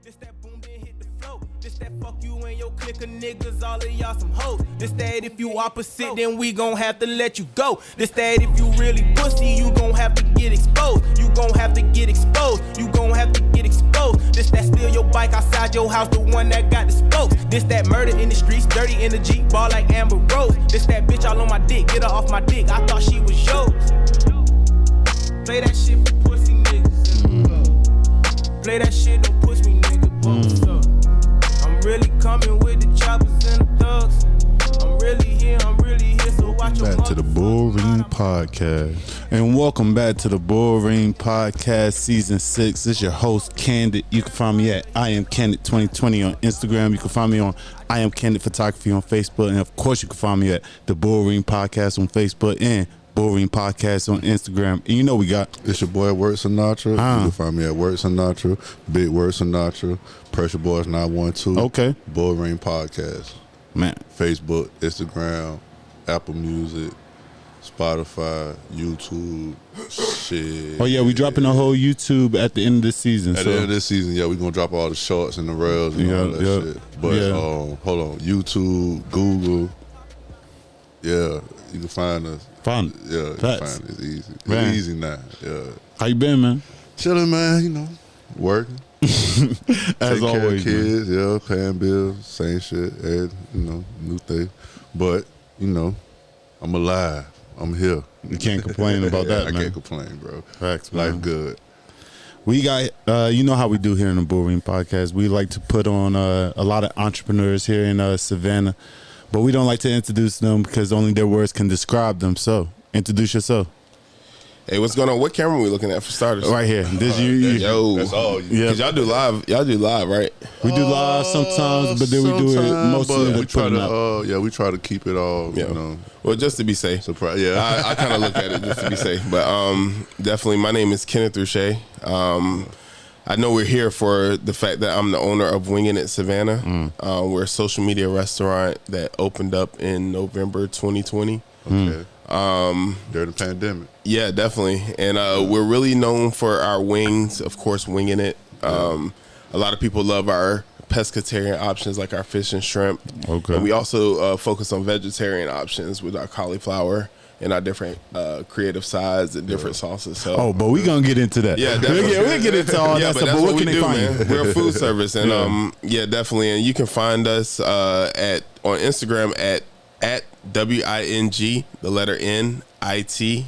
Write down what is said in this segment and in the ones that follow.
This that boom, then hit the flow. This that fuck you and your clique of niggas, all of y'all some hoes. This that if you opposite, then we gon' have to let you go. This that if you really pussy, you gon' have to get exposed. You gon' have to get exposed. You gon' have to get exposed. This that steal your bike outside your house, the one that got the spokes. This that murder in the streets, dirty in the Jeep, ball like Amber Rose. This that bitch all on my dick, get her off my dick, I thought she was yours. Play that shit for pussy niggas. Play that shit, don't push me, nigga. What's up? I'm really coming with the choppers and the thugs. I'm really here, so watch your back to the Bullring Podcast. And welcome back to the Bullring Podcast Season 6. This is your host, Kenneth. You can find me at I am Kenneth 2020 on Instagram. You can find me on I am Kenneth Photography on Facebook. And of course, you can find me at the Bullring Podcast on Facebook and Bullring Podcast on Instagram. And you know we got... It's your boy, Word Sinatra. You can find me at Word Sinatra, Big Word Sinatra, Pressure Boys 912. Okay. Bullring Podcast. Man. Facebook, Instagram, Apple Music, Spotify, YouTube, shit. Oh, yeah, we dropping a whole YouTube at the end of this season. At the end of this season, yeah, we're going to drop all the shorts and the rails and all that shit. But, hold on. YouTube, Google. Yeah, you can find us. Find it. Yeah, you can find it. It's easy. Man. It's easy now. Yeah. How you been, man? Chilling, man. You know, working. As always, kids, man. Paying bills, same shit. And, new thing. But I'm alive. I'm here. You can't complain about that, man. I can't complain, bro. Facts, man. Life good. We got, you know how we do here in the Bullring Podcast. We like to put on a lot of entrepreneurs here in Savannah. But we don't like to introduce them because only their words can describe them. So, introduce yourself. Hey, what's going on? What camera are we looking at for starters? Right here. This Yo. That's all. Yeah. Cause y'all do live, right? We do live sometimes, but then we do it mostly. We try to, we try to keep it all. Well, just to be safe. Surprise. Yeah. I kind of look at it just to be safe, but definitely. My name is Kenneth Rouche. I know we're here for the fact that I'm the owner of Winging It Savannah. We're a social media restaurant that opened up in November 2020. Okay. During the pandemic. Yeah, definitely. And we're really known for our wings, of course, Winging It. A lot of people love our pescatarian options like our fish and shrimp. Okay. And we also focus on vegetarian options with our cauliflower and our different creative sides and different sauces. So, but we gonna get into that. Yeah, definitely. We'll get into all that stuff. But what can they find you? We're a food service, and definitely. And you can find us on Instagram at WING, the letter NITSAV.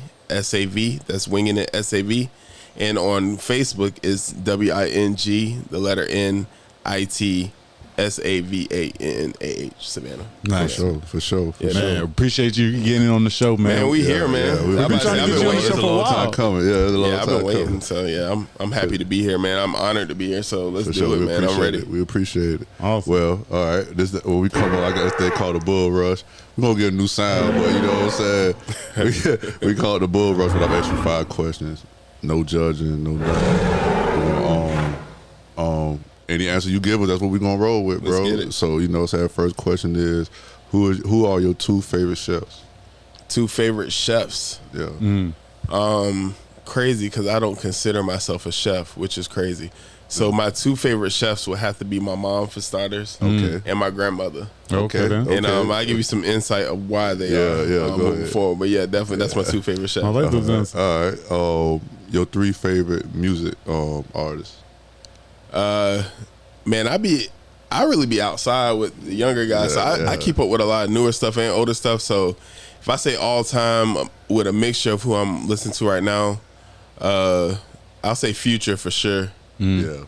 That's Winging It SAV. And on Facebook is WING, the letter NITSAVANNAH, Savannah. Nice. For sure. Man, appreciate you getting on the show, man. Man, we here, man. We've been trying to get you on the show for a while. Time coming. Yeah, it's a long time I've been waiting. coming. So I'm happy to be here, man. I'm honored to be here. So let's For do sure. it, man. I'm ready. We appreciate it. Awesome. Well, all right. When we come on, I got this thing called the Bull Rush. We're going to get a new sound, but you know what I'm saying? we call it the Bull Rush, but I've asked you 5 questions. No judging, no nothing. Any answer you give us, that's what we're going to roll with, bro. Let's get it. So, first question is, who are your 2 favorite chefs? 2 favorite chefs. Yeah. Crazy because I don't consider myself a chef, which is crazy. So my 2 favorite chefs would have to be my mom for starters, Okay. and my grandmother. Okay. Then. And I'll give you some insight of why they are moving forward. But yeah, definitely that's my 2 favorite chefs. I like those answers. All right. Your 3 favorite music artists? Man, I really be outside with the younger guys. So I keep up with a lot of newer stuff and older stuff. So if I say all time with a mixture of who I'm listening to right now, I'll say Future for sure. Yeah.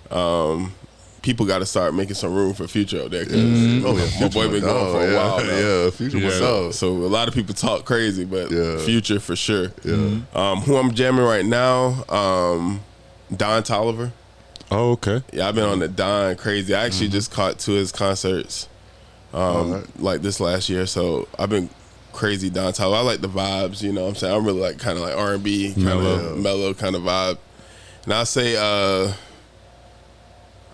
People got to start making some room for Future out there. Cause my boy been going for a while now. Yeah, Future was up. So a lot of people talk crazy, but Future for sure. Yeah. Who I'm jamming right now, Don Toliver. Oh, okay. Yeah, I've been on the Don crazy. I actually just caught 2 of his concerts like this last year. So I've been crazy Don Toliver. I like the vibes, you know what I'm saying? I'm really like kind of like R&B, kind of mellow kind of vibe. And I say,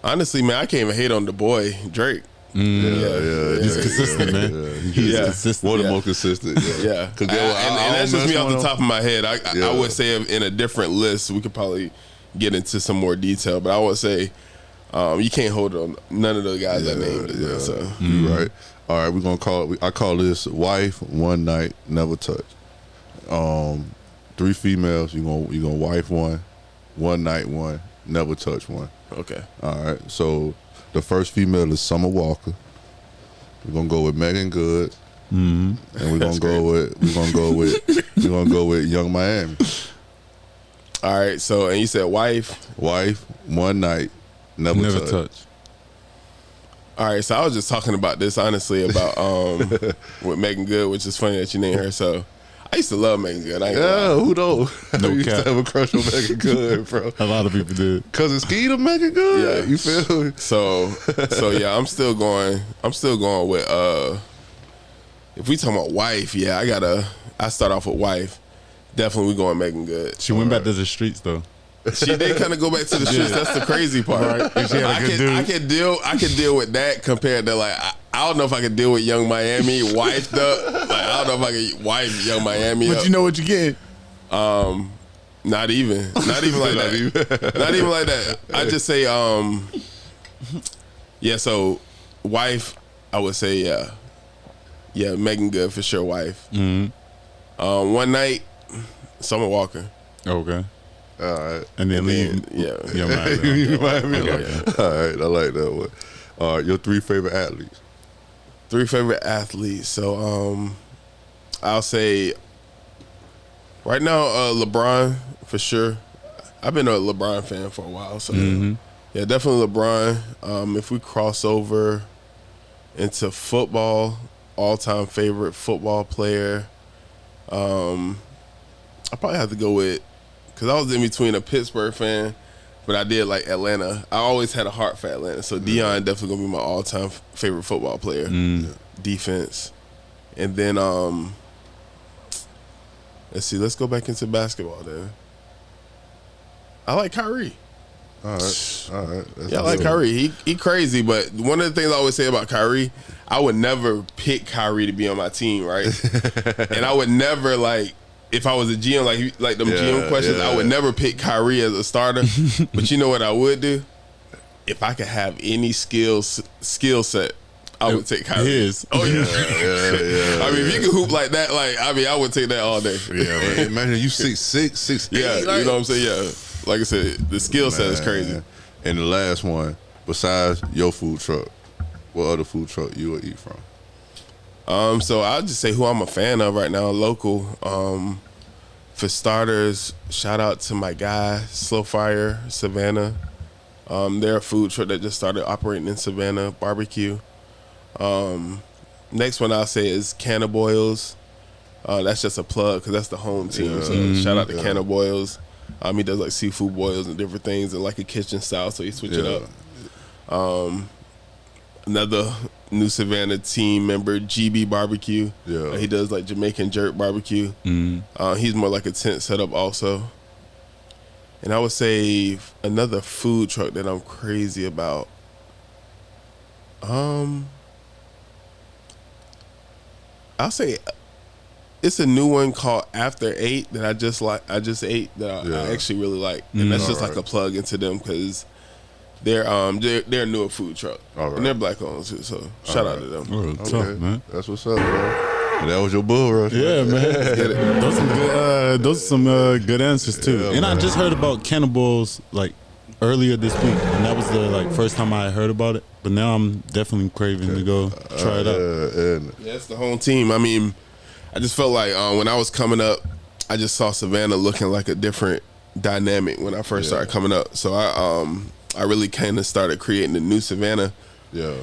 honestly, man, I can't even hate on the boy, Drake. He's consistent, man. He's consistent. One of the more consistent. Yeah. And that's just me off the top of my head. I would say in a different list, we could probably get into some more detail, but I would say You can't hold on none of the guys that named it. Yeah, So you right. All right, we're gonna call it. I call this wife one night, never touch. 3 females. You gonna wife one night one, never touch one. okay. All right. So the first female is Summer Walker. We're gonna go with Megan Good, and we're gonna go with Young Miami. All right. So and you said wife. Wife one night, never touch. All right, so I was just talking about this honestly about with Megan Good, which is funny that you named her. So I used to love Megan Good. I ain't gonna Yeah, lie. who don't? No I used cap. to have a crush on Megan Good, bro. A lot of people did. Cause it's key to Megan Good. Yeah. You feel me? So yeah, I'm still going with if we talking about wife, yeah, I start off with wife. Definitely we going Megan Good. She went back to the streets though. She did kind of go back to the streets. That's the crazy part. Right. And she had a good dude. I could deal with that compared to like I don't know if I could deal with Young Miami wifed up. Like I don't know if I could wife Young Miami But up. you know what you get. Not even like that. Not even like that. I just say yeah. So wife, I would say yeah. Megan Good for sure. Wife. One night, Summer Walker. Okay. All right. And then leave. Yeah. Young Miami. You Miami. Okay. All right, I like that one. All right, your 3 favorite athletes. 3 favorite athletes. So I'll say right now LeBron for sure. I've been a LeBron fan for a while, so yeah, definitely LeBron. If we cross over into football, all-time favorite football player, I probably have to go with, because I was in between a Pittsburgh fan, but I did like Atlanta. I always had a heart for Atlanta, so Deion definitely gonna be my all-time favorite football player. Defense, and then let's see. Let's go back into basketball then. I like Kyrie. All right. That's Yeah, I like good. Kyrie. He crazy, but one of the things I always say about Kyrie, I would never pick Kyrie to be on my team, right? And I would never like. If I was a GM, like them GM questions, I would never pick Kyrie as a starter. But you know what I would do? If I could have any skill set, I would take Kyrie. His. Oh yeah. Yeah. I mean, if you can hoop like that, I would take that all day. Yeah, man. Imagine you 6'6", 6'8". Yeah, you know what I'm saying? Yeah. Like I said, the skill set is crazy. And the last one, besides your food truck, what other food truck you would eat from? So I'll just say who I'm a fan of right now, local. For starters, shout out to my guy, Slow Fire, Savannah. They're a food truck that just started operating in Savannah, barbecue. Next one I'll say is Canna Boils. That's just a plug because that's the home team. So shout out to Canna Boils. He does like seafood boils and different things and like a kitchen style, so he switch it up. Another New Savannah team member, GB Barbecue. Yeah. He does like Jamaican jerk barbecue. He's more like a tent setup also. And I would say another food truck that I'm crazy about. I'll say it's a new one called After 8 that I just ate that I actually really like. And that's just like a plug into them because they're a newer food truck. And they're black owned too, so shout out to them. Oh, tough, man. That's what's up, bro. And that was your bull rush. Yeah, man. Those are some good answers too. Yeah, and man. I just heard about cannibals like earlier this week, and that was the first time I heard about it. But now I'm definitely craving to go try it out. Yeah, it's the home team. I mean, I just felt like when I was coming up, I just saw Savannah looking like a different dynamic when I first started coming up. So I really kind of started creating the new Savannah. Yeah.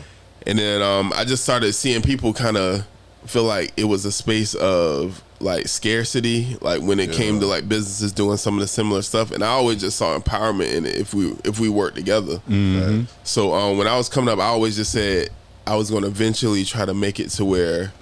And then I just started seeing people kind of feel like it was a space of like scarcity, like when it came to like businesses doing some of the similar stuff. And I always just saw empowerment in it if we work together. So when I was coming up, I always just said I was going to eventually try to make it to where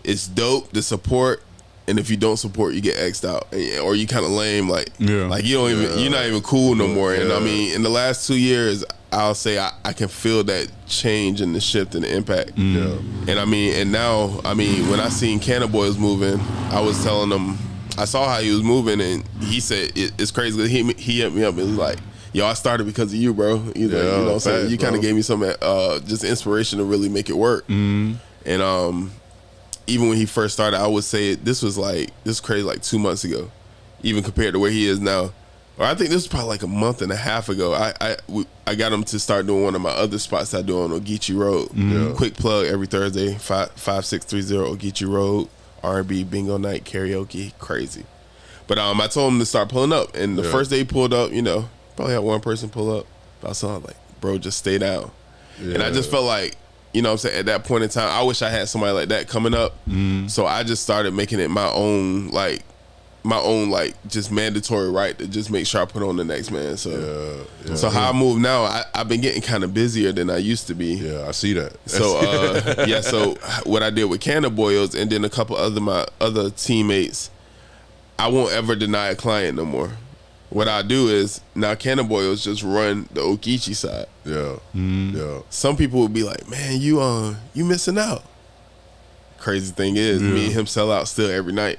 it's dope to support, and if you don't support, you get X'd out, or you kind of lame, like you don't even you're not even cool no more. And I mean, in the last 2 years, I'll say I can feel that change and the shift and the impact. And I mean, and now I mean, when I seen Canna Boys moving, I was telling him I saw how he was moving, and he said it's crazy. He hit me up and was like, yo, I started because of you, bro. He's like, you know what I'm saying? You kind of gave me some just inspiration to really make it work. And even when he first started, I would say this was crazy, like 2 months ago, even compared to where he is now. Or I think this was probably like a month and a half ago. I got him to start doing one of my other spots I do on Ogeechee Road. Quick plug, every Thursday, 5630 Ogeechee Road, R&B, bingo night, karaoke, crazy. But I told him to start pulling up. And the first day he pulled up, probably had one person pull up. But I saw like, bro, just stay down. Yeah. And I just felt like, you know what I'm saying, at that point in time, I wish I had somebody like that coming up. So I just started making it my own just mandatory right to just make sure I put on the next man. So so how I move now, I've been getting kind of busier than I used to be. Yeah, I see that. So so what I did with Canada Boyles and then a couple my other teammates, I won't ever deny a client no more. What I do is now Canada Boyles just run the Ogeechee side. Yeah. Some people would be like, man, you missing out. Crazy thing is, me and him sell out still every night.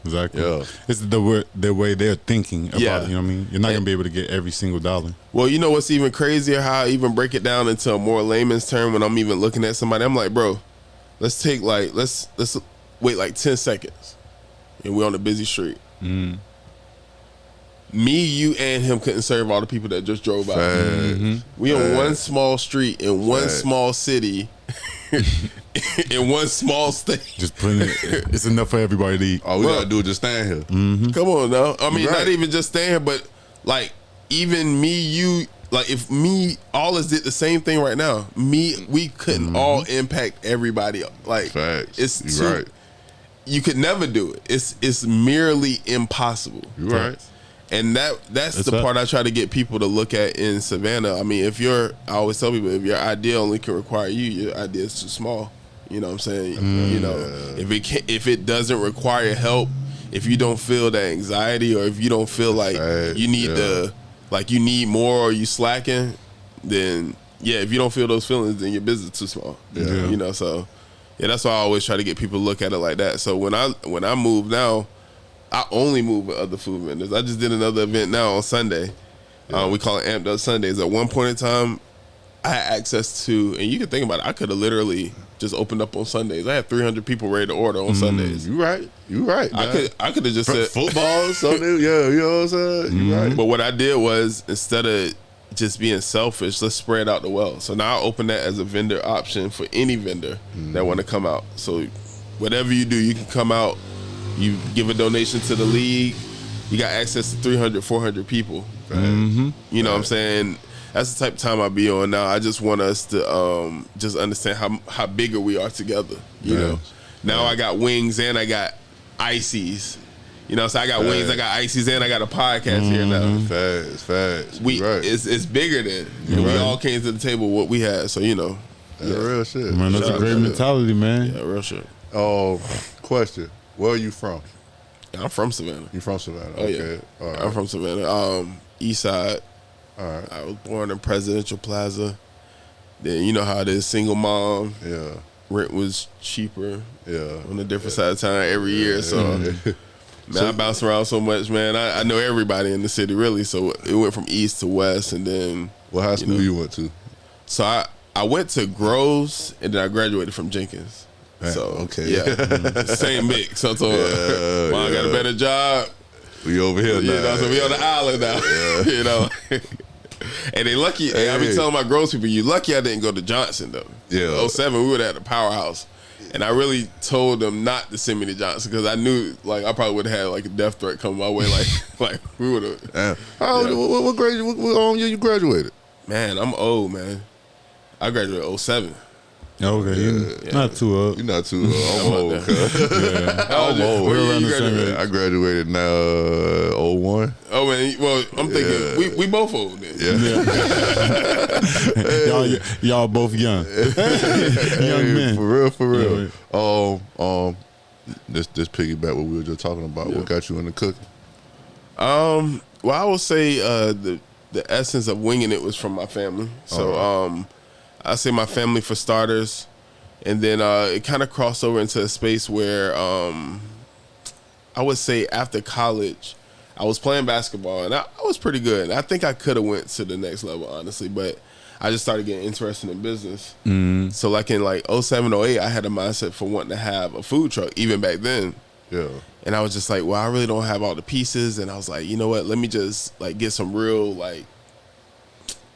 Exactly. Yeah. It's the way they're thinking about it, you know what I mean? You're not going to be able to get every single dollar. Well, you know what's even crazier? How I even break it down into a more layman's term when I'm even looking at somebody. I'm like, bro, let's wait like 10 seconds. And we're on a busy street. Me, you, and him couldn't serve all the people that just drove by. We on one small street in one small city in one small state. Just putting it's enough for everybody to eat. All we gotta do is just stand here. Come on now. I mean, not even just stand here, but like even me, you, like if me, all us did the same thing right now. We couldn't all impact everybody. Like facts. It's right. You could never do it. It's merely impossible. You're right. And that's the part I try to get people to look at in Savannah. I mean, I always tell people, if your idea only can require you, your idea is too small. You know what I'm saying? You know, if it doesn't require help, if you don't feel that anxiety, or if you don't feel like you need you need more, or you slacking, then if you don't feel those feelings, then your business is too small. You know, so that's why I always try to get people to look at it like that. So when I move now, I only move with other food vendors. I just did another event now on Sunday. We call it Amped Up Sundays. At one point in time, I had access to, and you can think about it, I could have literally just opened up on Sundays. I had 300 people ready to order on Sundays. You right. I could have just said football Sunday. Yeah, you know what I'm saying. You right. But what I did was, instead of just being selfish, let's spread out the wealth. So now I open that as a vendor option for any vendor that want to come out. So whatever you do, you can come out. You give a donation to the league, you got access to 300, 400 people. You know what I'm saying? That's the type of time I be on now. I just want us to just understand how bigger we are together. You know? Now I got wings and I got ices. You know, so I got wings, I got ices, and I got a podcast here now. Facts. It's bigger than. And we all came to the table with what we had. So, you know. Real shit. Man, that's a great mentality, man. Yeah, real shit. Question. Where are you from? I'm from Savannah. You from Savannah? Oh, okay. Yeah. All right. I'm from Savannah. East Side. All right. I was born in Presidential Plaza. Then you know how it is, single mom. Yeah. Rent was cheaper. Yeah. On a different side of town every year. So, man, I bounce around so much, man. I know everybody in the city, really. So it went from east to west, and then. What high school you went to? So I went to Groves, and then I graduated from Jenkins. So okay, same mix. So I told her, Mom, I got a better job. We over here now. You know, so we on the island now. You know, and they lucky. I be telling my Groves people, you lucky I didn't go to Johnson though. Yeah, 07 we were at the powerhouse, and I really told them not to send me to Johnson because I knew like I probably would have had like a death threat coming my way. Like we would have. What grade? What year you graduated? Man, I'm old, man. I graduated 07. Okay, not too old. You're not too old. I'm old. I'm old. We're around the same age. I graduated now 01. Oh man, well I'm thinking we both old then. Y'all both young. Young men. For real. Yeah. This piggyback what we were just talking about. What got you into cooking? Well, I would say the essence of winging it was from my family. So I say my family for starters, and then it kind of crossed over into a space where I would say after college, I was playing basketball, and I was pretty good. I think I could have went to the next level, honestly, but I just started getting interested in business. So like in like 07, 08, I had a mindset for wanting to have a food truck, even back then. Yeah. And I was just like, well, I really don't have all the pieces. And I was like, you know what? Let me just like get some real like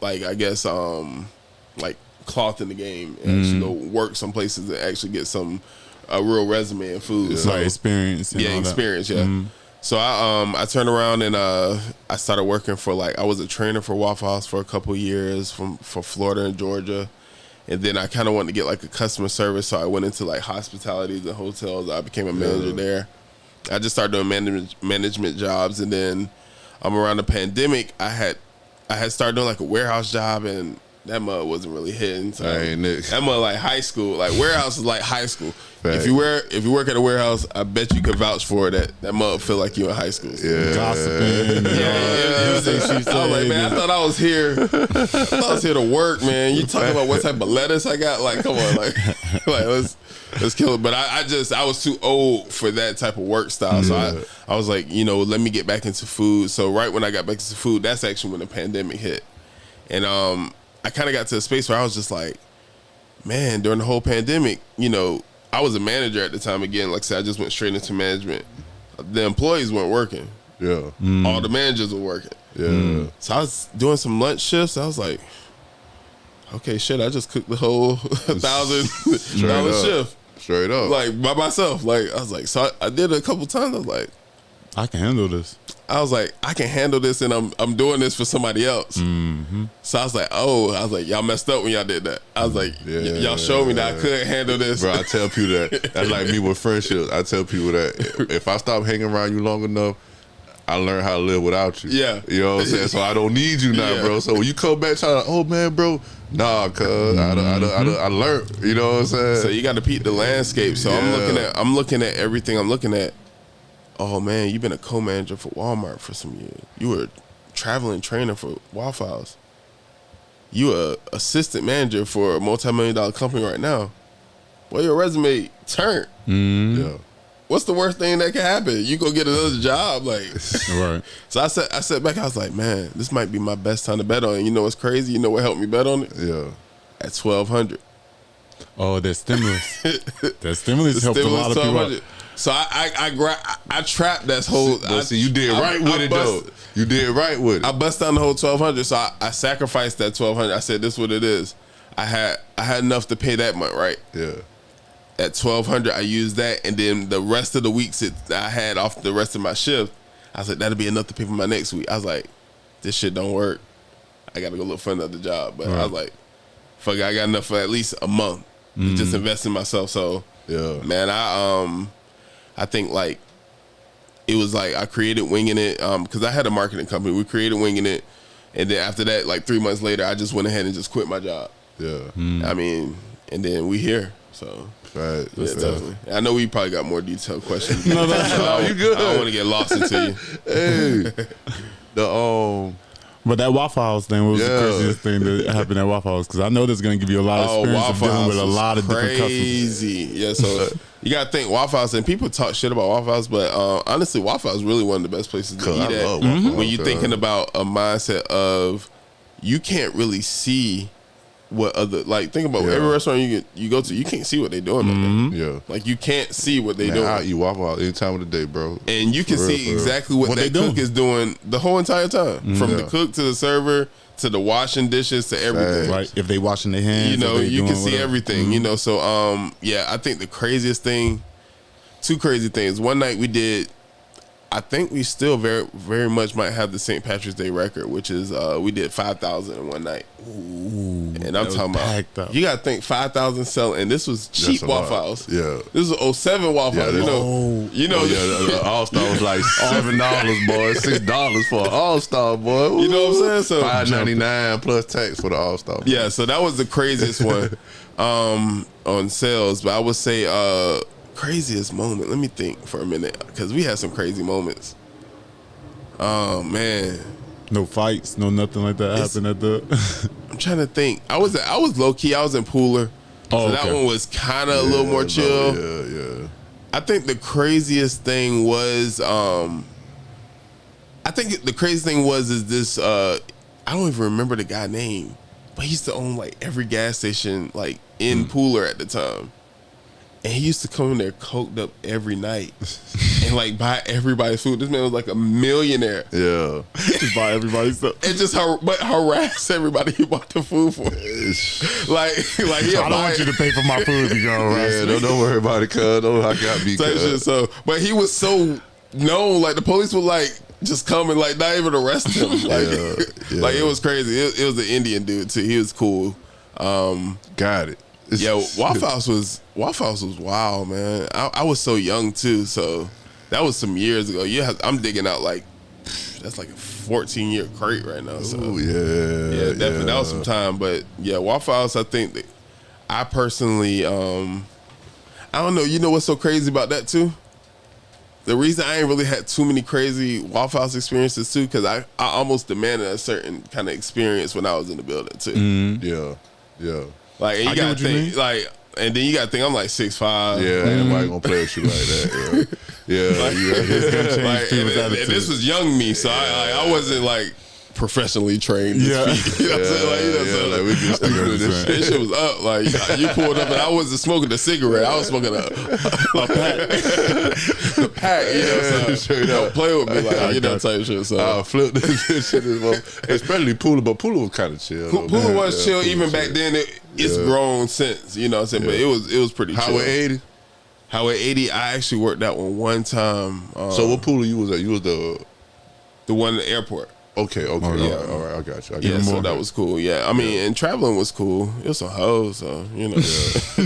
I guess like cloth in the game and actually go work some places and actually get a real resume in food. Yeah. So, Like experience. And all experience. That. Yeah. So I turned around and I started working for I was a trainer for Waffle House for a couple of years for Florida and Georgia. And then I kind of wanted to get like a customer service, so I went into like hospitalities and hotels. I became a manager there. I just started doing management jobs, and then around the pandemic, I had started doing like a warehouse job, and that mud wasn't really hitting. So that mud like high school, like warehouse is like high school. Right. If you work at a warehouse, I bet you could vouch for it, that mud feel like you in high school. Yeah, gossiping. I was like, man, I thought I was here to work, man. You talking about what type of lettuce I got? Like, come on, like let's kill it. But I was too old for that type of work style. So I was like, let me get back into food. So right when I got back into food, that's actually when the pandemic hit, and I kind of got to a space where I was just like, man, during the whole pandemic, I was a manager at the time. Again, like I said, I just went straight into management. The employees weren't working. Yeah. All the managers were working. Yeah. So I was doing some lunch shifts. I was like, okay, shit, I just cooked the whole $1,000 shift. Straight up. Like, by myself. Like, I was like, so I did it a couple times. I was like, I can handle this. I was like, I can handle this, and I'm doing this for somebody else. So I was like, y'all messed up when y'all did that. I was like, y'all showed me that I couldn't handle this. Bro, I tell people that. That's like me with friendships. I tell people that if I stop hanging around you long enough, I learn how to live without you. Yeah. You know what I'm saying? So I don't need you now, bro. So when you come back trying to, oh man, bro, nah, cuz I learned. You know what I'm saying? So you got to peep the landscape. So I'm looking at everything. I'm looking at, oh man, you've been a co-manager for Walmart for some years. You were traveling trainer for Waffle House. You a assistant manager for a multi-million-dollar company right now. Well, your resume turned. Yeah. What's the worst thing that can happen? You go get another job, like. Right. So I sat back. I was like, man, this might be my best time to bet on it. You know what's crazy? You know what helped me bet on it? Yeah. At 1,200. Oh, that stimulus. That stimulus helped a lot of people out. So I trapped that whole. See, you did right with it though. You did right with it. I bust down the whole 1,200. So I sacrificed that 1,200. I said, this is what it is. I had enough to pay that month, right? Yeah. At 1,200, I used that, and then the rest of the weeks I had off the rest of my shift, I was like, that'll be enough to pay for my next week. I was like, this shit don't work. I got to go look for another job. But I was like, fuck it, I got enough for at least a month to just invest in myself. So, man, I think like it was like I created Winging It because I had a marketing company. We created Winging It, and then after that, like 3 months later, I just went ahead and just quit my job. Yeah. I mean, and then we here. So. Right. Yeah, definitely. I know we probably got more detailed questions. No, you good. I don't want to get lost into you. Hey. But that Waffle House thing was the craziest thing that happened at Waffle House, because I know that's going to give you a lot of experience of dealing with a lot of different customers. Crazy. Yeah, so you got to think Waffle House, and people talk shit about Waffle House, but honestly, Waffle House is really one of the best places to eat at. When you're thinking about a mindset of you can't really see what other, like, think about every restaurant you go to, you can't see what they're doing. Yeah. Like, you can't see what they're doing. I eat Waffle House any time of the day, bro. And you can see exactly what that cook is doing the whole entire time. From the cook to the server to the washing dishes to everything. Right. If they washing their hands. You know, you can see everything. You know, so I think the craziest thing, two crazy things. One night we did, I think we still very, very much might have the St. Patrick's Day record, which is we did 5,000 in one night. Ooh, and I'm talking about, you got to think 5,000 selling, and this was cheap Waffle House. Yeah. This was 07 Waffle House. The All-Star was like $7, boy. $6 for an All-Star, boy. Ooh. You know what I'm saying? So $5.99 plus tax for the All-Star. Yeah, so that was the craziest one on sales. But I would say craziest moment. Let me think for a minute, because we had some crazy moments. Oh man, no fights, no nothing like that happened at the. I'm trying to think. I was low key. I was in Pooler, so that one was kind of a little more chill. Yeah. I think the craziest thing was I think the crazy thing is this. I don't even remember the guy's name, but he used to own like every gas station like in Pooler at the time. And he used to come in there coked up every night and like buy everybody's food. This man was like a millionaire. Yeah. Just buy everybody's stuff. And just harass everybody he bought the food for. like I don't want you to pay for my food if you go harass me. Don't worry about it, cuz. Don't I got me, cuz. So, but he was so known. Like the police would like just come and like not even arrest him. Like, like it was crazy. It was an Indian dude too. He was cool. Got it. Yeah, Waffle House was wild, man. I was so young too, so that was some years ago. Yeah, I'm digging out like that's like a 14-year crate right now. So yeah, definitely that was some time. But yeah, Waffle House. I think that I personally, I don't know. You know what's so crazy about that too? The reason I ain't really had too many crazy Waffle House experiences too, because I almost demanded a certain kind of experience when I was in the building too. Yeah. Like, and you gotta think, like, and then you gotta think I'm like 6'5". Yeah, ain't nobody gonna play with you like that. Yeah, like, and this was young me, so I wasn't like professionally trained. You know what I'm saying? Like, we just this shit was up. Like you pulled up, and I wasn't smoking a cigarette. I was smoking a pack. The pack, you know. So don't play with me, like you know, type shit. So I flipped this shit, especially Pooler, but Pooler was kind of chill. Pooler was chill even back then. It's grown since, you know what I'm saying? But it was pretty chill. Highway 80? Highway 80, I actually worked that one time. So what Pooler you was at? You was the one at the airport. Okay. Yeah. All right, I got you. So that was cool. Yeah, I mean, and traveling was cool. It was some hoes, so you know,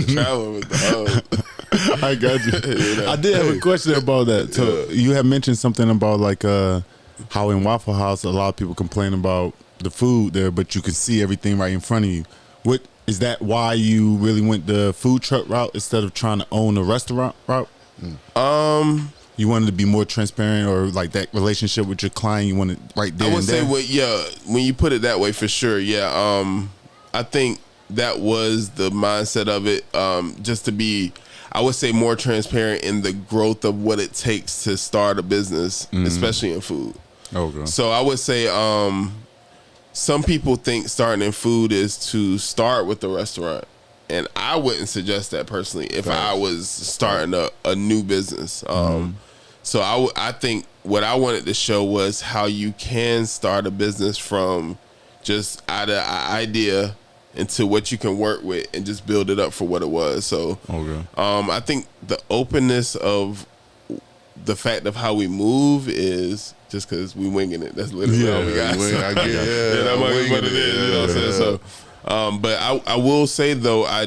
traveling with the hoes. I got you. I did have a question about that. So you had mentioned something about like how in Waffle House a lot of people complain about the food there, but you can see everything right in front of you. What is that? Why you really went the food truck route instead of trying to own the restaurant route? You wanted to be more transparent, or like that relationship with your client, you wanted right there. I would say, when you put it that way, for sure, yeah. I think that was the mindset of it. Just to be, I would say, more transparent in the growth of what it takes to start a business, especially in food. Okay. So I would say, some people think starting in food is to start with the restaurant. And I wouldn't suggest that personally if I was starting a new business. So I think what I wanted to show was how you can start a business from just out of an idea into what you can work with and just build it up for what it was. So I think the openness of the fact of how we move is just because we winging it. That's literally all we got. I get it. That might be what it is. You know what I'm saying? So, but I will say though, I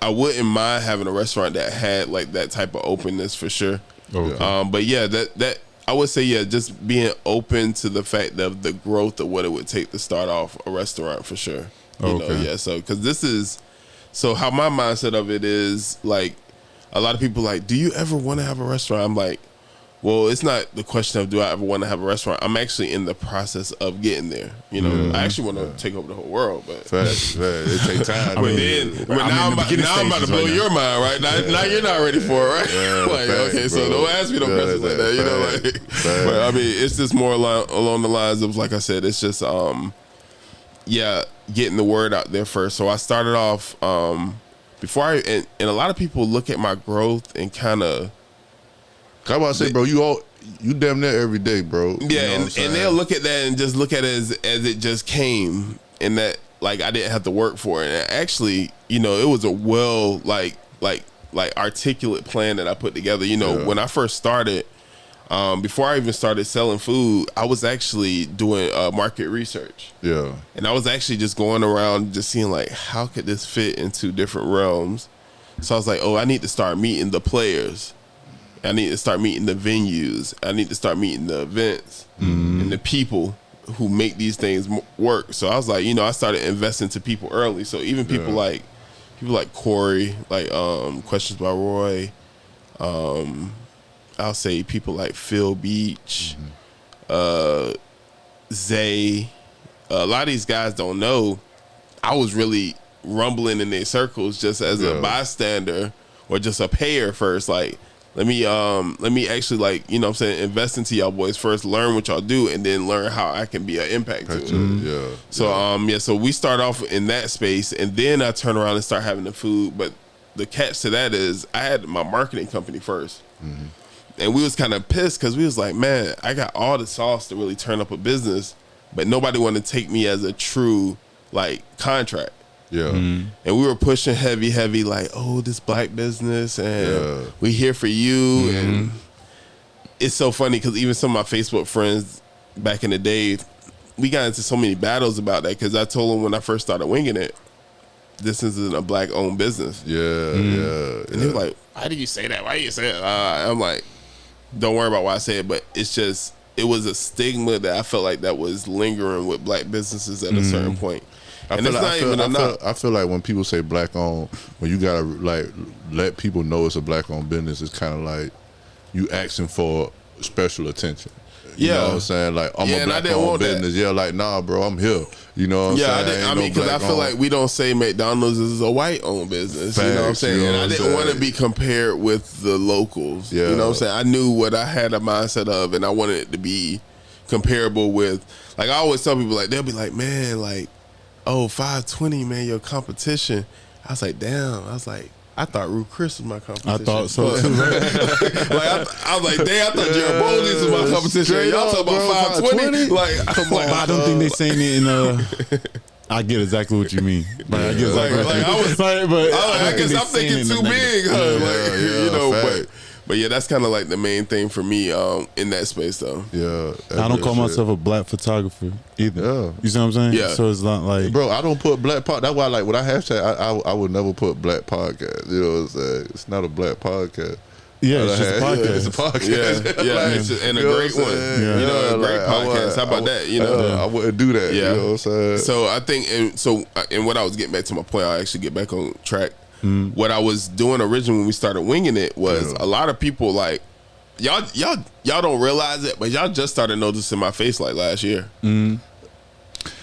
wouldn't mind having a restaurant that had like that type of openness for sure. Okay. But yeah, that I would say, just being open to the fact of the growth of what it would take to start off a restaurant for sure. You know, so because so how my mindset of it is, like, a lot of people like, do you ever want to have a restaurant? I'm like, well, it's not the question of do I ever want to have a restaurant. I'm actually in the process of getting there. You know, I actually want to take over the whole world, but it takes time. now I'm about to blow your mind, right? Now you're not ready for it, right? Yeah, so don't ask me no questions like that. You know, but I mean, it's just more along the lines of, like I said, it's just getting the word out there first. So I started off before and a lot of people look at my growth and kind of. I'm about to say, bro, you damn near every day, bro. Yeah, and they'll look at that and just look at it as it just came, and that like I didn't have to work for it. And actually, you know, it was a well like articulate plan that I put together. You know, when I first started, before I even started selling food, I was actually doing market research. Yeah, and I was actually just going around just seeing like how could this fit into different realms. So I was like, oh, I need to start meeting the players. I need to start meeting the venues. I need to start meeting the events and the people who make these things work. So I was like, you know, I started investing to people early. So even people like Corey, like Questions by Roy, I'll say people like Phil Beach, Zay. A lot of these guys don't know. I was really rumbling in their circles just as a bystander or just a payer first, like, let me actually, like, you know what I'm saying, invest into y'all boys first, learn what y'all do, and then learn how I can be an impact to it. Yeah. So so we start off in that space, and then I turn around and start having the food. But the catch to that is I had my marketing company first. And we was kind of pissed because we was like, man, I got all the sauce to really turn up a business, but nobody wanted to take me as a true, like, contract. Yeah. And we were pushing heavy, like, oh, this black business, and we here for you. And it's so funny because even some of my Facebook friends back in the day, we got into so many battles about that because I told them when I first started winging it, this isn't a black-owned business. And they were like, why did you say that? Why did you say it? I'm like, don't worry about why I say it, but it's just, it was a stigma that I felt like that was lingering with black businesses at a certain point. I feel like when people say black owned, when you gotta like let people know it's a black owned business, it's kind of like you asking for special attention. You know what I'm saying? Like, I'm a black owned business. Yeah, like, nah, bro, I'm here. You know what I'm saying? I mean, because I feel like we don't say McDonald's is a white owned business. Facts, you know what I'm saying? you know And I what I'm didn't want to saying? be compared with the locals. Yeah. You know what I'm saying? I knew what I had a mindset of, and I wanted it to be comparable with, like, I always tell people, like, they'll be like, man, like, oh, 520, man, your competition. I was like, damn. I was like, I thought Rouche was my competition. I thought so too. I was like, damn, I thought Jared Bowley's was my competition. Straight Y'all up, talking about bro, 520? Like, Come on, I don't think they saying it in I get exactly what you mean. Like, I get exactly what you mean. I was like, but I guess I'm thinking too big, huh? Like, you know, fact. but yeah, that's kind of like the main thing for me in that space, though. Yeah. I don't call myself a black photographer either. Yeah. You see what I'm saying? Yeah. So it's not like, Bro, I don't put black pod. That's why, like, when I hashtag, I would never put black podcast. You know what I'm saying? It's not a black podcast. yeah, it's just a podcast. It's a podcast. Yeah, Like, it's just, and a you know great what I'm one. saying? Yeah. You know, a great like, I podcast. would- How about that? You know, I wouldn't do that. Yeah. You know what I'm saying? So I think, and what I was getting back to my point, I'll actually get back on track. What I was doing originally when we started winging it was a lot of people like, y'all don't realize it, but y'all just started noticing my face like last year.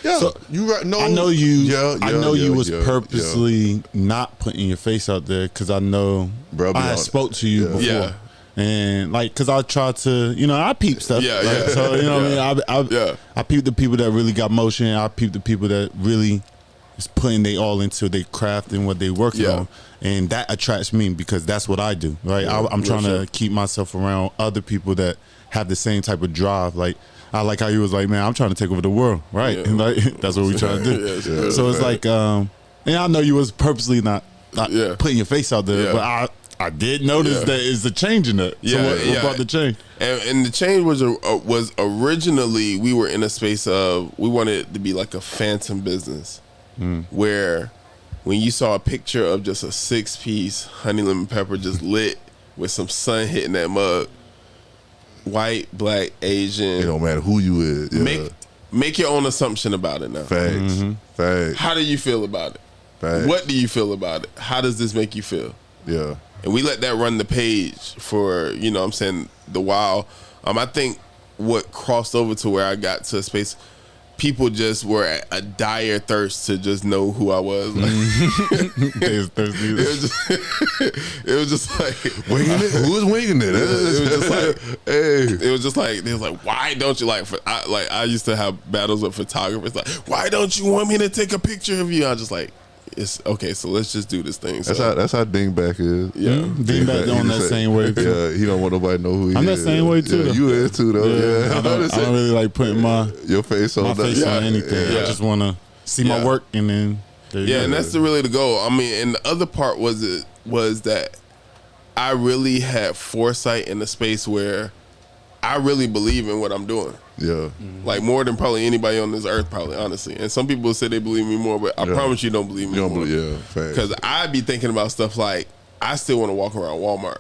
Yeah, So, you right. No, I know you. Yeah, I know you was yeah, purposely not putting your face out there because I know Bro, I had spoke to you before. Yeah. And like, cause I try to, I peep stuff. Yeah, right? yeah. So you know what I mean. I peep the people that really got motion. I peep the people that really is putting they all into their craft and what they working on, and that attracts me because that's what I do. Right. I'm trying to keep myself around other people that have the same type of drive. Like, I like how you was like, man, I'm trying to take over the world. Right. Yeah. And like, that's what we trying to do. So it's like, and I know you was purposely not putting your face out there, but I did notice that it's a change in that. So what brought the change? And the change was originally we were in a space of we wanted it to be like a phantom business where when you saw a picture of just a 6-piece honey lemon pepper just lit with some sun hitting that mug, white, black, Asian, It don't matter who you is. Yeah. make your own assumption about it now. Facts. Facts. How do you feel about it? Facts. What do you feel about it? How does this make you feel? Yeah. And we let that run the page for, you know what I'm saying, the while. I think what crossed over to where I got to a space, people just were at a dire thirst to just know who I was. Like, it was just like, Winging it? Who's winging it? it was just like, Hey. it was just like, they was like, why don't you I used to have battles with photographers like, why don't you want me to take a picture of you? I was just like, it's okay, so let's just do this thing. So, That's how Dingback is. yeah. Dingback on that same way too. Yeah, he don't want nobody to know who he is. I'm that same way too. Yeah, you is too though. Yeah, I don't really like putting your face on my that. face on anything. Yeah. I just want to see my work and then there you Yeah, go. and that's really the goal. I mean, and the other part was that I really had foresight in the space where I really believe in what I'm doing. Yeah. Like more than probably anybody on this earth, probably, honestly. And some people say they believe me more, but I promise you don't believe me You don't more. believe, yeah, facts. Because I be thinking about stuff like, I still want to walk around Walmart.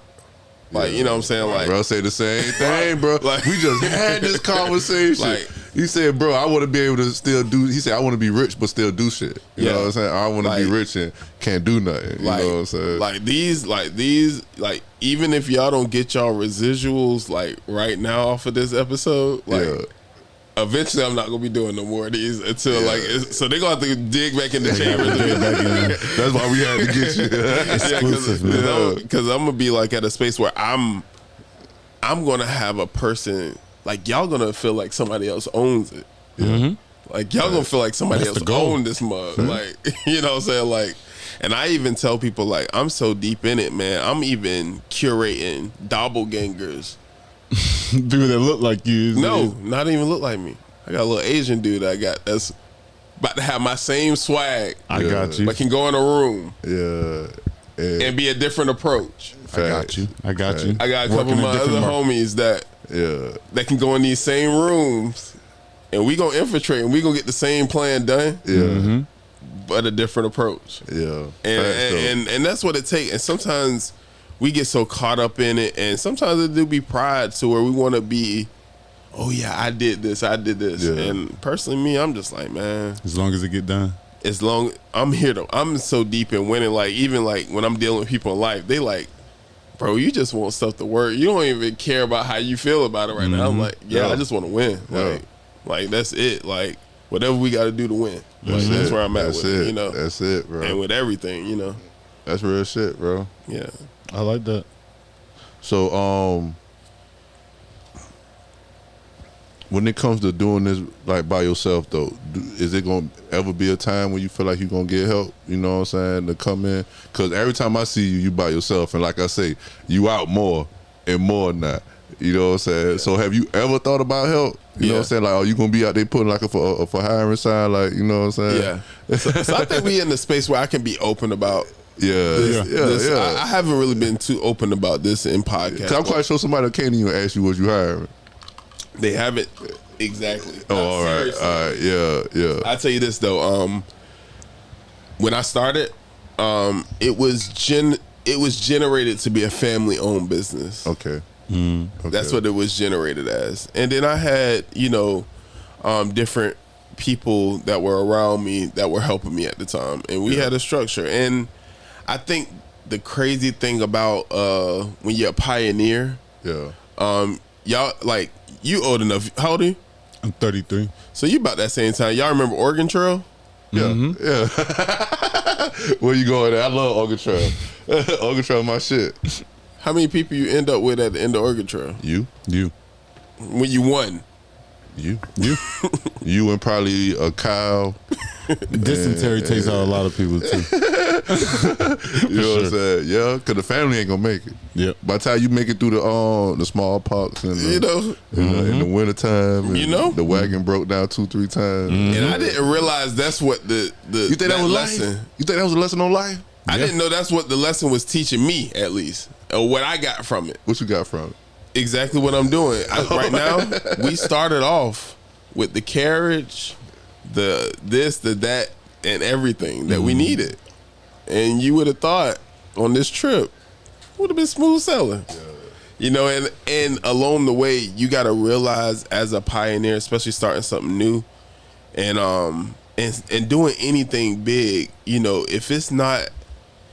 Like, you know what I'm saying? Like, Bro say the same thing, bro. Like- we just had this conversation. Like- he said, bro, I want to be able to still do. He said, I want to be rich but still do shit. You know what I'm saying? I want to be Like- rich and can't do nothing. You like, know what I'm saying? like these, even if y'all don't get y'all residuals, like, right now off of this episode, like, Yeah. eventually I'm not gonna be doing no more of these until so they're gonna have to dig back in the chamber. That's why we had to get you. Exclusive, man. Because I'm gonna be like at a space where I'm gonna have a person like y'all gonna feel like somebody else owns it. Like y'all gonna feel like somebody else owned this mug. Like you know what I'm saying? Like, and I even tell people like I'm so deep in it, man. I'm even curating doppelgangers. People that look like you. No, not even look like me. I got a little Asian dude I got that's about to have my same swag. I got you. But can go in a room. Yeah. And be a different approach. I got you. I got you. I got a couple of my other homies that can go in these same rooms and we gonna infiltrate and we gonna get the same plan done. Yeah. But a different approach. Yeah. And that's what it takes. And sometimes we get so caught up in it, and sometimes it do be pride to where we want to be, oh yeah, I did this. Yeah. And personally, me, I'm just like, man. As long as it get done. I'm so deep in winning. Like even like when I'm dealing with people in life, they like, bro, you just want stuff to work. You don't even care about how you feel about it right now. I'm like, I just want to win. Like that's it. Like whatever we got to do to win. Like, that's where I'm at with it. You know, that's it, bro. And with everything, you know, that's real shit, bro. Yeah. I like that. So, when it comes to doing this like by yourself, though, is it gonna ever be a time when you feel like you're gonna get help? You know what I'm saying? To come in, because every time I see you by yourself, and like I say, you out more and more now. You know what I'm saying? So, have you ever thought about help? You know what I'm saying? Like, are you gonna be out there putting like a for hiring sign? Like, you know what I'm saying? Yeah. So I think we in the space where I can be open about. I haven't really been too open about this in podcasts. I'm quite sure somebody came to you and asked you, was you hiring? They haven't exactly. Oh, all right, yeah. I tell you this though, when I started, it was generated to be a family-owned business. Okay. That's what it was generated as, and then I had different people that were around me that were helping me at the time, and we had a structure. And I think the crazy thing about when you're a pioneer, y'all like you old enough. How old are you? I'm 33. So you about that same time. Y'all remember Oregon Trail? Yeah, yeah. Where you going at? I love Oregon Trail. Oregon Trail, my shit. How many people you end up with at the end of Oregon Trail? You. When you won. You and probably a cow. Dysentery takes out a lot of people too. You know what I'm saying? Yeah, because the family ain't gonna make it. Yep. By the time you make it through the smallpox and in the wintertime, the wagon broke down 2-3 times. And I didn't realize that's what the you think that was lesson. Life? You think that was a lesson on life? I didn't know that's what the lesson was teaching me, at least, or what I got from it. What you got from it? Exactly what I'm doing. Right now, we started off with the carriage, the this, the that, and everything that we needed. And you would have thought on this trip, would have been smooth sailing. You know, and along the way, you got to realize as a pioneer, especially starting something new, and doing anything big, you know, if it's not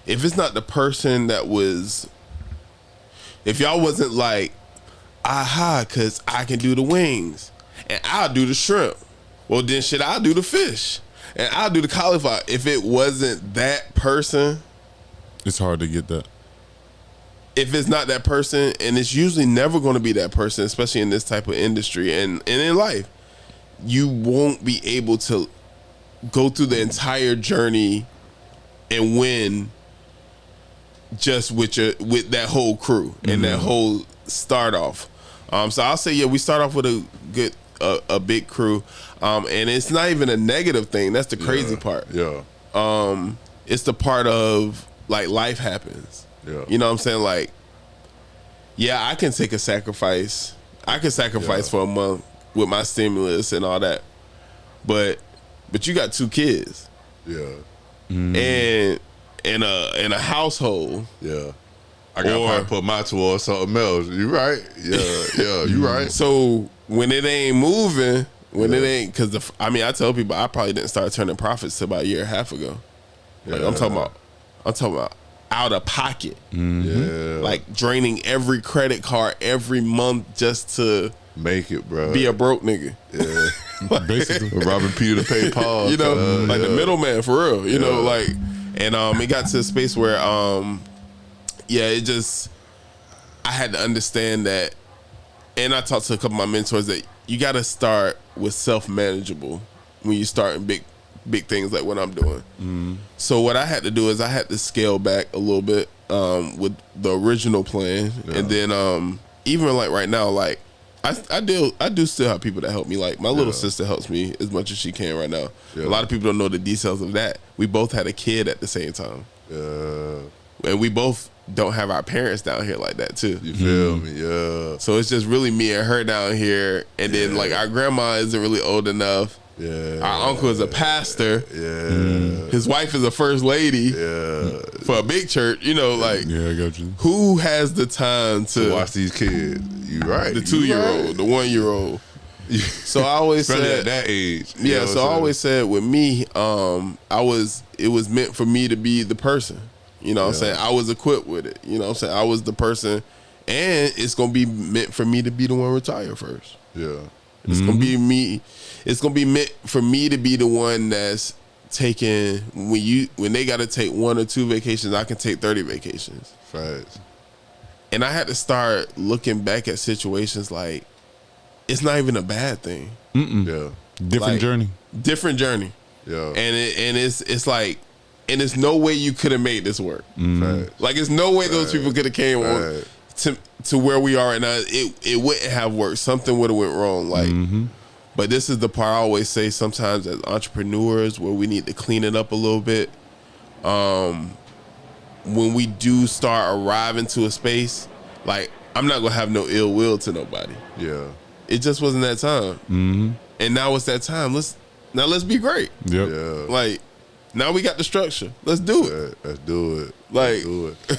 the person that was, if y'all wasn't like, aha, because I can do the wings and I'll do the shrimp. Well, then shit, I'll do the fish and I'll do the cauliflower. If it wasn't that person, it's hard to get that. If it's not that person, and it's usually never going to be that person, especially in this type of industry and in life, you won't be able to go through the entire journey and win just with that whole crew and that whole start off. So I'll say, we start off with a big crew, and it's not even a negative thing. That's the crazy part. Yeah. It's the part of like life happens. Yeah. You know what I'm saying? Like, I can take a sacrifice. I can sacrifice for a month with my stimulus and all that, but you got 2 kids. Yeah. And in a household. Yeah. I got to probably put my towards something else. You right. Yeah, you right. So when it ain't moving, it ain't, because I tell people I probably didn't start turning profits till about a year and a half ago. Like, I'm talking about out of pocket. Yeah. Like draining every credit card every month just to make it, bro. Be a broke nigga. Yeah. Basically, robbing Peter to pay Paul. You know, like the middleman for real. You know, like, and it got to a space where, it just, I had to understand that, and I talked to a couple of my mentors that you got to start with self-manageable when you start in big things like what I'm doing. Mm-hmm. So what I had to do is I had to scale back a little bit with the original plan, and then even like right now, like I do still have people that help me. Like my little sister helps me as much as she can right now. Yeah. A lot of people don't know the details of that. We both had a kid at the same time. And we both don't have our parents down here like that too. You feel me? Yeah. So it's just really me and her down here, and then like our grandma isn't really old enough. Yeah. Our uncle is a pastor. Yeah. His wife is a first lady. Yeah. For a big church, you know, like. Yeah, I got you. Who has the time to watch these kids? You right. The 2-year-old, the 1-year-old. So I always said at that age. Yeah. So I always said with me, it was meant for me to be the person. You know what I'm saying? I was equipped with it. You know what I'm saying? I was the person, and it's gonna be meant for me to be the one retire first. Yeah. It's gonna be me. It's gonna be meant for me to be the one that's taking when they gotta take 1 or 2 vacations, I can take 30 vacations. Facts. And I had to start looking back at situations like it's not even a bad thing. Yeah. Different journey. Different journey. Yeah. And it's like, and there's no way you could have made this work. Facts. Like there's no way those people could have came on to where we are right now. It wouldn't have worked. Something would have went wrong. Like, but this is the part I always say sometimes as entrepreneurs where we need to clean it up a little bit. When we do start arriving to a space, like I'm not gonna have no ill will to nobody. Yeah. It just wasn't that time. And now it's that time. Let's be great. Yep. Yeah. Like now we got the structure. Let's do it. Let's do it. Like,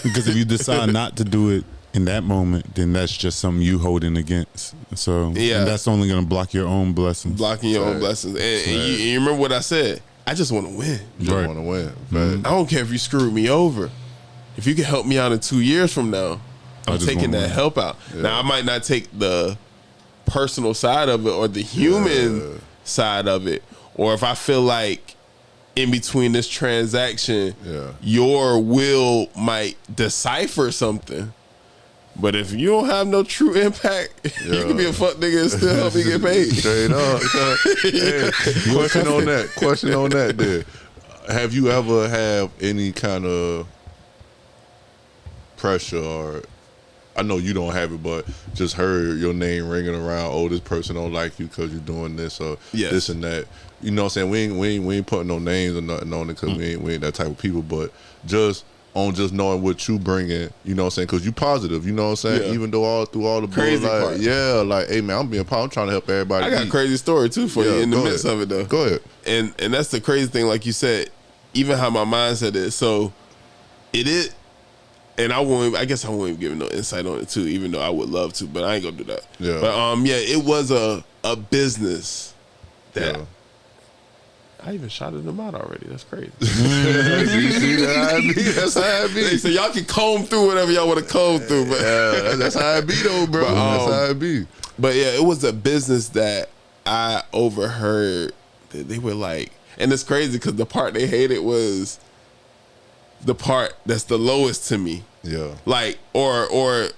because if you decide not to do it in that moment, then that's just something you holding against. So and that's only gonna block your own blessings. Blocking your own blessings. And you remember what I said? I just want to win. Just want to win. I don't care if you screwed me over. If you can help me out in 2 years from now, I'm taking that help out. Yeah. Now I might not take the personal side of it or the human side of it, or if I feel like in between this transaction, your will might decipher something. But if you don't have no true impact, you can be a fuck nigga and still help me get paid. Straight up. Hey, question on that then. Have you ever have any kind of pressure, or I know you don't have it, but just heard your name ringing around, oh, this person don't like you because you're doing this or this and that. You know what I'm saying? We ain't putting no names or nothing on it because we ain't that type of people, but just knowing what you bringing, you know what I'm saying? Because you positive, you know what I'm saying? Yeah. Even though through all the crazy like, part. Like, hey man, I'm being positive. I'm trying to help everybody. I got a crazy story too for you in the midst of it though. Go ahead. And that's the crazy thing, like you said, even how my mindset is. So it is, and I guess I won't even give no insight on it too, even though I would love to, but I ain't gonna do that. Yeah. But it was a business that. Yeah. I even shouted them out already. That's crazy. You see that I be? That's how I be. So y'all can comb through whatever y'all want to comb through. But that's how I be though, bro. That's how I be. But yeah, it was a business that I overheard that they were like, and it's crazy because the part they hated was the part that's the lowest to me. Yeah. Like, or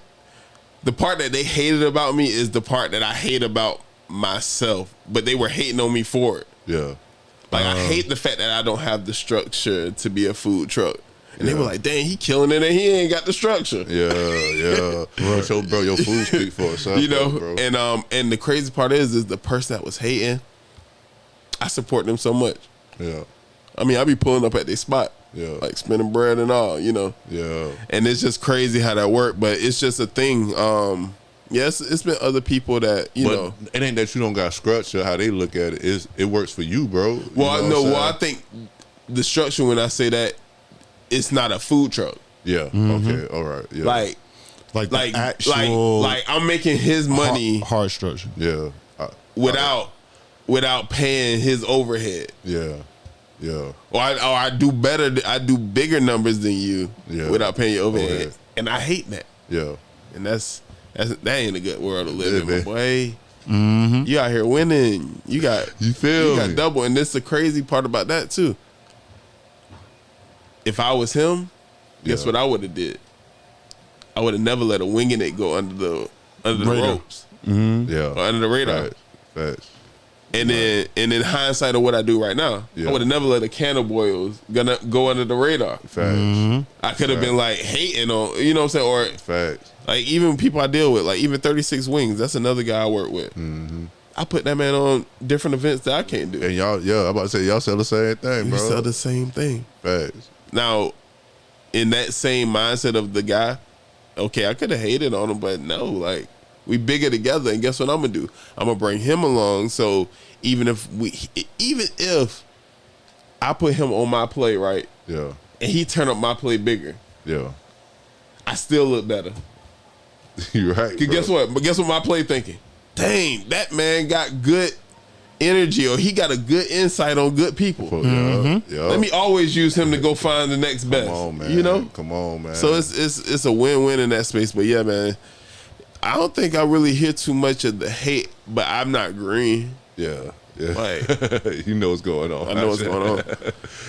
the part that they hated about me is the part that I hate about myself, but they were hating on me for it. Yeah. Like, I hate the fact that I don't have the structure to be a food truck. And they were like, dang, he killing it and he ain't got the structure. Yeah. Bro, your food speak for itself. You know, bro. And the crazy part is the person that was hating, I support them so much. Yeah. I mean, I be pulling up at their spot. Yeah. Like spinning bread and all, you know. Yeah. And it's just crazy how that worked, but it's just a thing. Yes, it's been other people that, you know. It ain't that you don't got structure. How they look at it is it works for you, bro. I think the structure, when I say that, it's not a food truck. Yeah. Okay. All right. Yeah. Like actual, like I'm making his money hard structure. Yeah. Without paying his overhead. Yeah. Yeah. Or I do better. I do bigger numbers than you without paying your overhead. And I hate that. Yeah. And that ain't a good world to live in, my boy. Mm-hmm. You out here winning. You got me? double. And this the crazy part about that too. If I was him, guess what I would have did? I would have never let a winging it go under the ropes. Mm-hmm. Yeah. Or under the radar. Facts. And then in hindsight of what I do right now, I would have never let a can of boils gonna go under the radar. Facts. Mm-hmm. I could have been like hating on, you know what I'm saying? Or Facts. like even people I deal with, like even 36 Wings, that's another guy I work with. Mm-hmm. I put that man on different events that I can't do. And y'all, I'm about to say, y'all sell the same thing, We bro. sell the same thing. Facts. Now, in that same mindset of the guy, okay, I could have hated on him, but no, like we bigger together. And guess what I'm gonna do? I'm gonna bring him along. So even if I put him on my plate, right? Yeah. And he turn up my plate bigger, Yeah. I still look better. You're right. Cause guess what? But guess what my plate thinking? Dang, that man got good energy, or he got a good insight on good people. Yeah. Let me always use him to go find the next best. Come on, man. You know? Come on, man. So it's a win-win in that space. But yeah, man, I don't think I really hear too much of the hate, but I'm not green. Yeah. Like, you know what's going on. I know what's going on.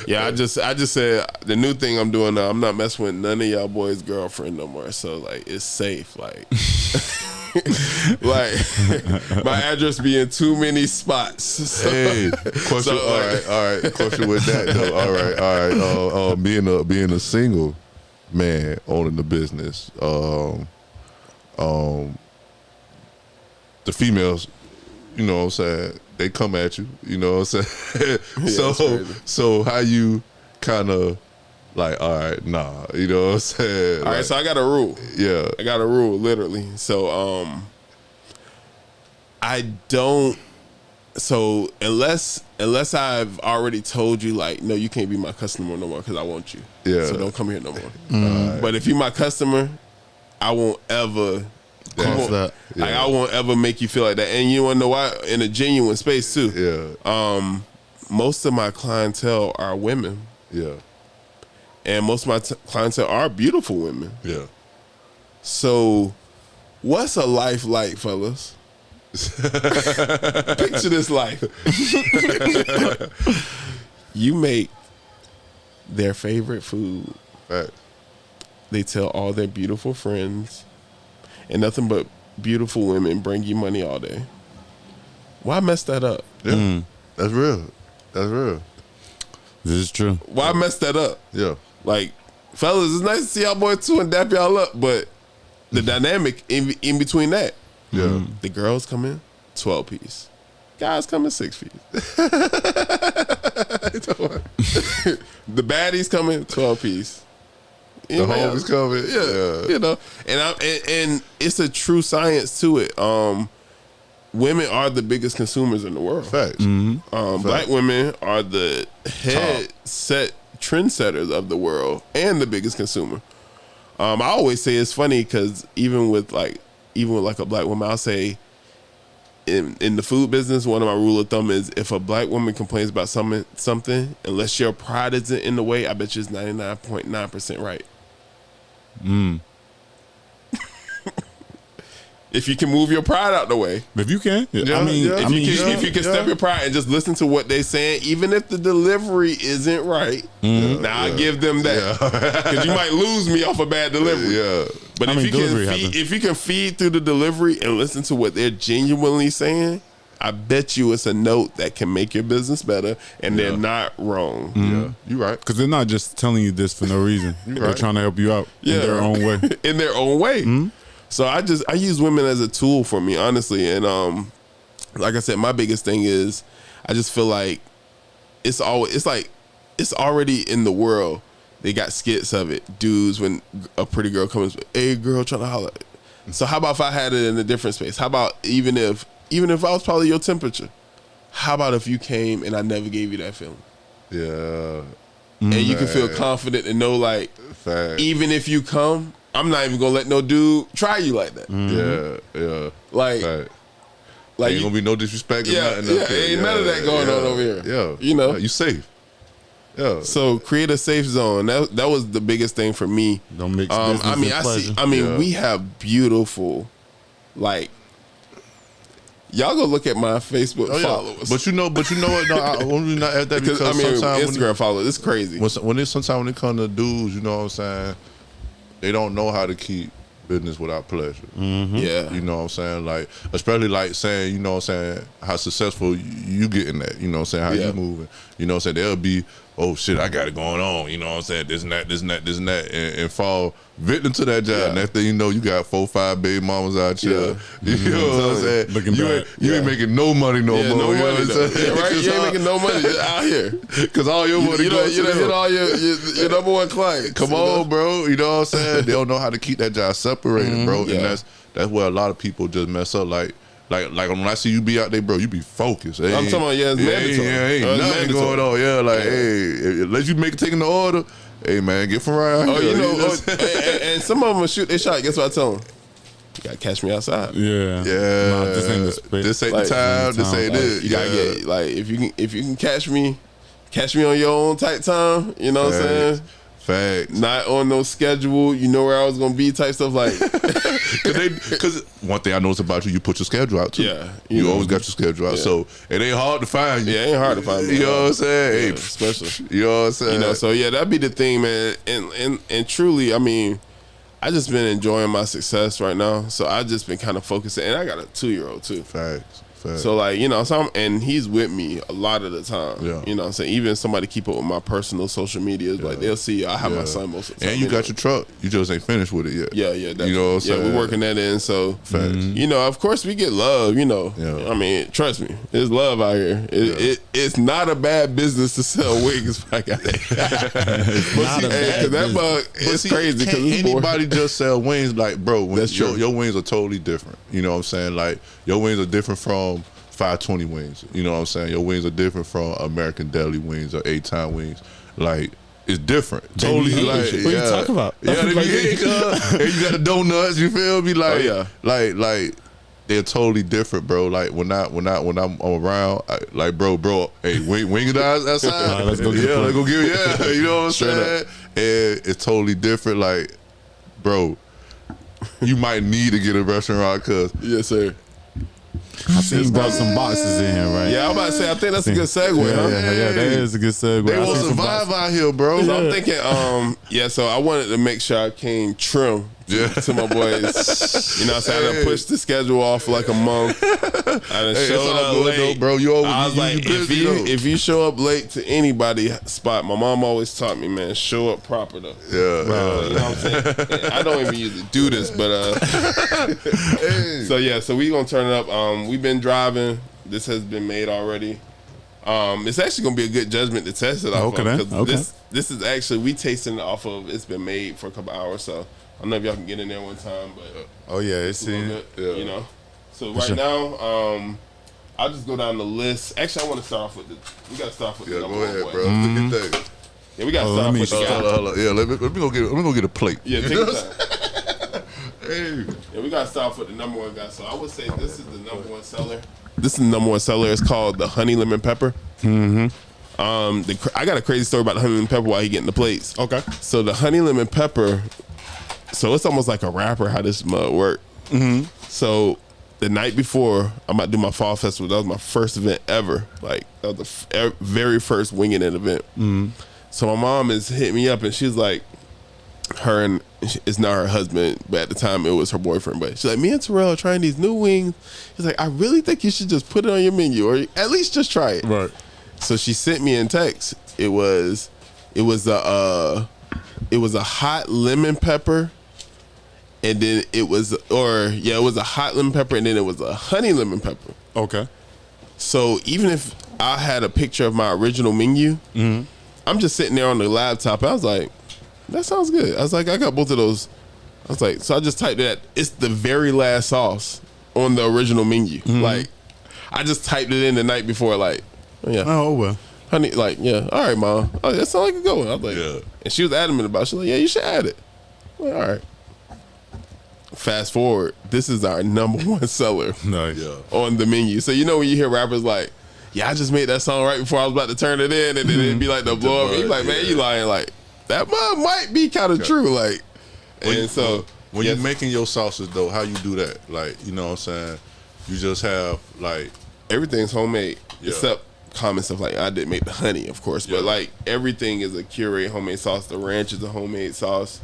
Yeah, I just said the new thing I'm doing now, I'm not messing with none of y'all boys' girlfriend no more. So like it's safe. Like like my address be in too many spots. So, Hey, question. So, all right. Question with that though. All right. Being a single man owning the business, the females, you know what I'm saying, they come at you. You know what I'm saying. So how you kind of like, all right, nah, you know what I'm saying. all right, so I got a rule. Yeah. I got a rule, literally. So I don't. So unless I've already told you, like, no, you can't be my customer no more because I want you. Yeah. So don't come here no more. But if you're my customer, I won't ever. that. Like I won't ever make you feel like that. And you want to know why? In a genuine space too. Yeah. Most of my clientele are women, Yeah. and most of my clientele are beautiful women. Yeah. So, what's a life like, fellas? Picture this life. You make their favorite food. Right. They tell all their beautiful friends, and nothing but beautiful women bring you money all day. Why mess that up? Yeah. That's real. That's real. This is true. Why mess that up? Yeah. Like, fellas, it's nice to see y'all boys too and dap y'all up, but the dynamic in between that. Yeah. The girls come in 12 piece. Guys come in 6 piece. The baddies come in 12 piece. The homies coming. Yeah. You know. And it's a true science to it. Women are the biggest consumers in the world. Facts. Black women are the headset trendsetters of the world and the biggest consumer. I always say it's funny because even with like a black woman, I'll say in the food business, one of my rule of thumb is if a black woman complains about something, unless your pride isn't in the way, I bet you it's 99.9% right. If you can move your pride out the way. If you can, Yeah, I mean, yeah. If you can step your pride and just listen to what they're saying, even if the delivery isn't right, I give them that. Because you might lose me off a bad delivery. Yeah. But I mean, if you can feed through the delivery and listen to what they're genuinely saying, I bet you it's a note that can make your business better, and they're not wrong. Yeah. You right. because they're not just telling you this for no reason. They're right. trying to help you out in their own way. In their own way. So I use women as a tool for me, honestly. And like I said, my biggest thing is I just feel like it's already in the world. They got skits of it. Dudes, when a pretty girl comes, hey girl, trying to holler. So how about if I had it in a different space? How about even if I was probably your temperature? How about if you came and I never gave you that feeling? Yeah. And you can feel confident and know, like, Fact. even if you come, I'm not even gonna let no dude try you like that. Yeah. Like, Fact. like Ain't gonna be no disrespect or yeah, nothing. yeah, up here. ain't none of that going on over here. Yeah. You know? Yeah, you safe. Yeah. So create a safe zone. That was the biggest thing for me. Don't mix business and pleasure. we have beautiful, like, Y'all go look at my Facebook followers. But you know what? No, I only not at that because sometimes Instagram followers, it's crazy. Sometimes when it comes to dudes, you know what I'm saying, they don't know how to keep business without pleasure. Mm-hmm. Yeah. You know what I'm saying? Like, especially like saying, you know what I'm saying, how successful you getting that, you know what I'm saying, how you moving. You know what I'm saying? They'll be, oh shit, I got it going on, you know what I'm saying, this and that, and fall victim to that job. Yeah. Next thing you know, you got 4-5 baby mamas out here. Yeah. You know what I'm saying? Looking you ain't making no money no more. No you know money, what I'm saying? right? You ain't making no money just out here. Because all your money goes to them. You hit all your number one clients. Come on, bro. You know what I'm saying? They don't know how to keep that job separated, bro. Yeah. And that's where a lot of people just mess up. Like when I see you be out there, bro, you be focused. I'm talking about, it's mandatory. Ain't nothing going on. Yeah, like, hey, unless you taking the order, hey, man, get from right here. You know, and some of them will shoot their shot. Guess what I tell them? You gotta catch me outside. Yeah. Nah, this ain't the time. This ain't it. You gotta get, like, if you can catch me on your own tight time, you know what I'm saying? Facts. Not on no schedule, you know where I was gonna be type stuff, like. Because one thing I noticed about you put your schedule out too. Yeah. You always got your schedule out. So it ain't hard to find you. Yeah, it ain't hard to find me. You know what I'm saying? Yeah, especially. You know what I'm saying? You know, so yeah, that'd be the thing, man. And truly, I mean, I just been enjoying my success right now. So I just been kind of focusing, and I got a 2-year-old too. Facts. So like, you know, and he's with me a lot of the time. Yeah. You know what I'm saying? Even somebody keep up with my personal social medias, like they'll see I have my son most of the time. And you got your truck. You just ain't finished with it yet. Yeah, definitely. You know what I'm saying? Yeah, we're working that in. So you know, of course we get love, you know. Yeah. I mean, trust me, there's love out here. It's not a bad business to sell wigs. I got it. That bug is crazy. Can't anybody just sell wings? Like, bro, that's true. Your wings are totally different. You know what I'm saying? Like, your wings are different from 520 wings. You know what I'm saying? Your wings are different from American Deli wings or 8-time wings. Like, it's different. Totally. Like, what you talking about? Yeah, they be hitting, and you got the donuts. You feel me? Like, like they're totally different, bro. Like when I'm around, bro. Hey, wing it outside. Let's go get it. You know what I'm saying? And it's totally different. Like, bro, you might need to get a restaurant because yes, sir. I seen you brought some boxes in here, right? Yeah, I'm about to say, I think that's a good segue, huh? Yeah, that is a good segue. They will survive out here, bro. So I'm thinking, so I wanted to make sure I came trim to my boys. You know what I'm saying? I done pushed the schedule off for like a month. I done showed up late. Though, bro. I was like, if you show up late to anybody spot, my mom always taught me, man, show up proper though. Yeah. You know what I'm saying? I don't even usually do this, but so we gonna turn it up. We've been driving. This has been made already. It's actually gonna be a good judgment to test it off of, because this is actually, we tasting it off of, it's been made for a couple hours, so I don't know if y'all can get in there one time, but it's in it. You know. So right now, I'll just go down the list. Actually, I want to start off with we gotta start off with the number go ahead, one bro. Look at that. Yeah, we gotta start off with the guy. Yeah, let me go get a plate. Yeah, take your time. Hey. Yeah, we gotta start off with the number one guy. So I would say this is the number one seller. This is the number one seller. It's called the honey lemon pepper. Mm-hmm. I got a crazy story about the honey lemon pepper while he getting the plates. Okay. So the honey lemon pepper, so it's almost like a wrapper how this mug work. Mm-hmm. So the night before I'm about to do my fall festival, that was my first event ever. Like, that was the very first Winging It event. Mm-hmm. So my mom is hitting me up and she's like, it's not her husband, but at the time it was her boyfriend. But she's like, me and Terrell are trying these new wings. She's like, I really think you should just put it on your menu, or at least just try it. Right. So she sent me in text. It was a hot lemon pepper, and then it was a hot lemon pepper, and then it was a honey lemon pepper. Okay. So even if I had a picture of my original menu, mm-hmm. I'm just sitting there on the laptop. I was like, that sounds good. I was like, I got both of those. I was like, so I just typed that. It's the very last sauce on the original menu. Mm-hmm. Like, I just typed it in the night before, like, yeah. Oh, well. Honey, like, yeah, all right, Mom. Oh, that sounds like a good one. I was like, yeah. And she was adamant about it. She's like, yeah, you should add it. I'm like, all right. Fast forward, this is our number one seller on the menu. So, you know, when you hear rappers like, yeah, I just made that song right before I was about to turn it in, and then it'd be like the blow up. He's like, man, you lying. Like, that might be kind of true. Like, when you're making your sauces though, how you do that? Like, you know what I'm saying? You just have like everything's homemade except common stuff like I didn't make the honey, of course, but like everything is a curated homemade sauce. The ranch is a homemade sauce.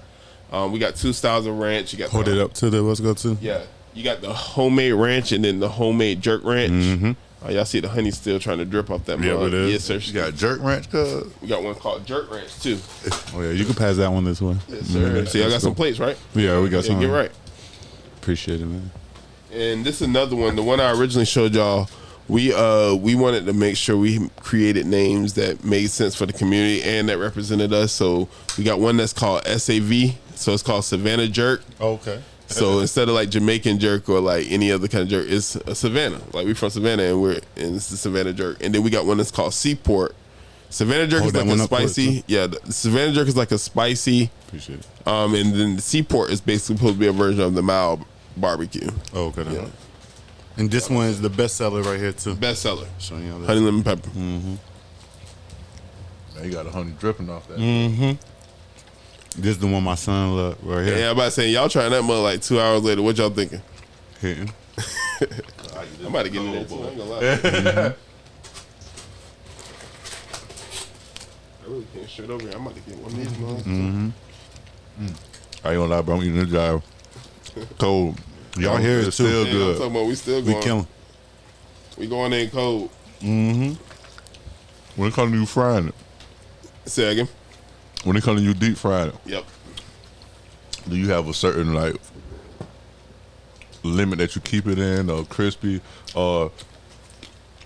We got 2 styles of ranch. You got Hold it up to the let's go to. Yeah, you got the homemade ranch and then the homemade jerk ranch. Mm-hmm. Y'all see the honey still trying to drip off that mug. Yeah, it is. Yes, sir. you got jerk ranch, cuz. We got one called jerk ranch too. Oh yeah, you can pass that one this way. Yes, sir. So y'all got some plates, right? Yeah, we got some. Get right. Appreciate it, man. And this is another one. The one I originally showed y'all. We wanted to make sure we created names that made sense for the community and that represented us. So we got one that's called SAV. So it's called Savannah Jerk. Okay. So instead of like Jamaican jerk or like any other kind of jerk, it's a Savannah. Like we from Savannah and it's the Savannah Jerk. And then we got one that's called Seaport. Savannah Jerk is like a spicy. Yeah, the Savannah Jerk is like a spicy. Appreciate it. And then the Seaport is basically supposed to be a version of the mild barbecue. Oh, okay. Yeah. And this one is the best seller right here too. Best seller. Showing y'all this. Honey lemon pepper. Mm-hmm. Man, you got the honey dripping off that. Mm-hmm. This is the one my son loved right here. Yeah, I'm about to say y'all trying that mug like 2 hours later. What y'all thinking? Hitting. I'm about to get in there too. I ain't gonna lie. I really can't straight over here. I'm about to get one of these mugs. Mm-hmm. I ain't gonna lie, bro. I'm eating this job cold. Y'all hear it It's too. still Yeah, I'm good. talking about we still We going. killing. We going in cold. Mm-hmm. When it comes to you frying it, Say again. when it comes to you deep frying it, Yep. do you have a certain like limit that you keep it in, or crispy, or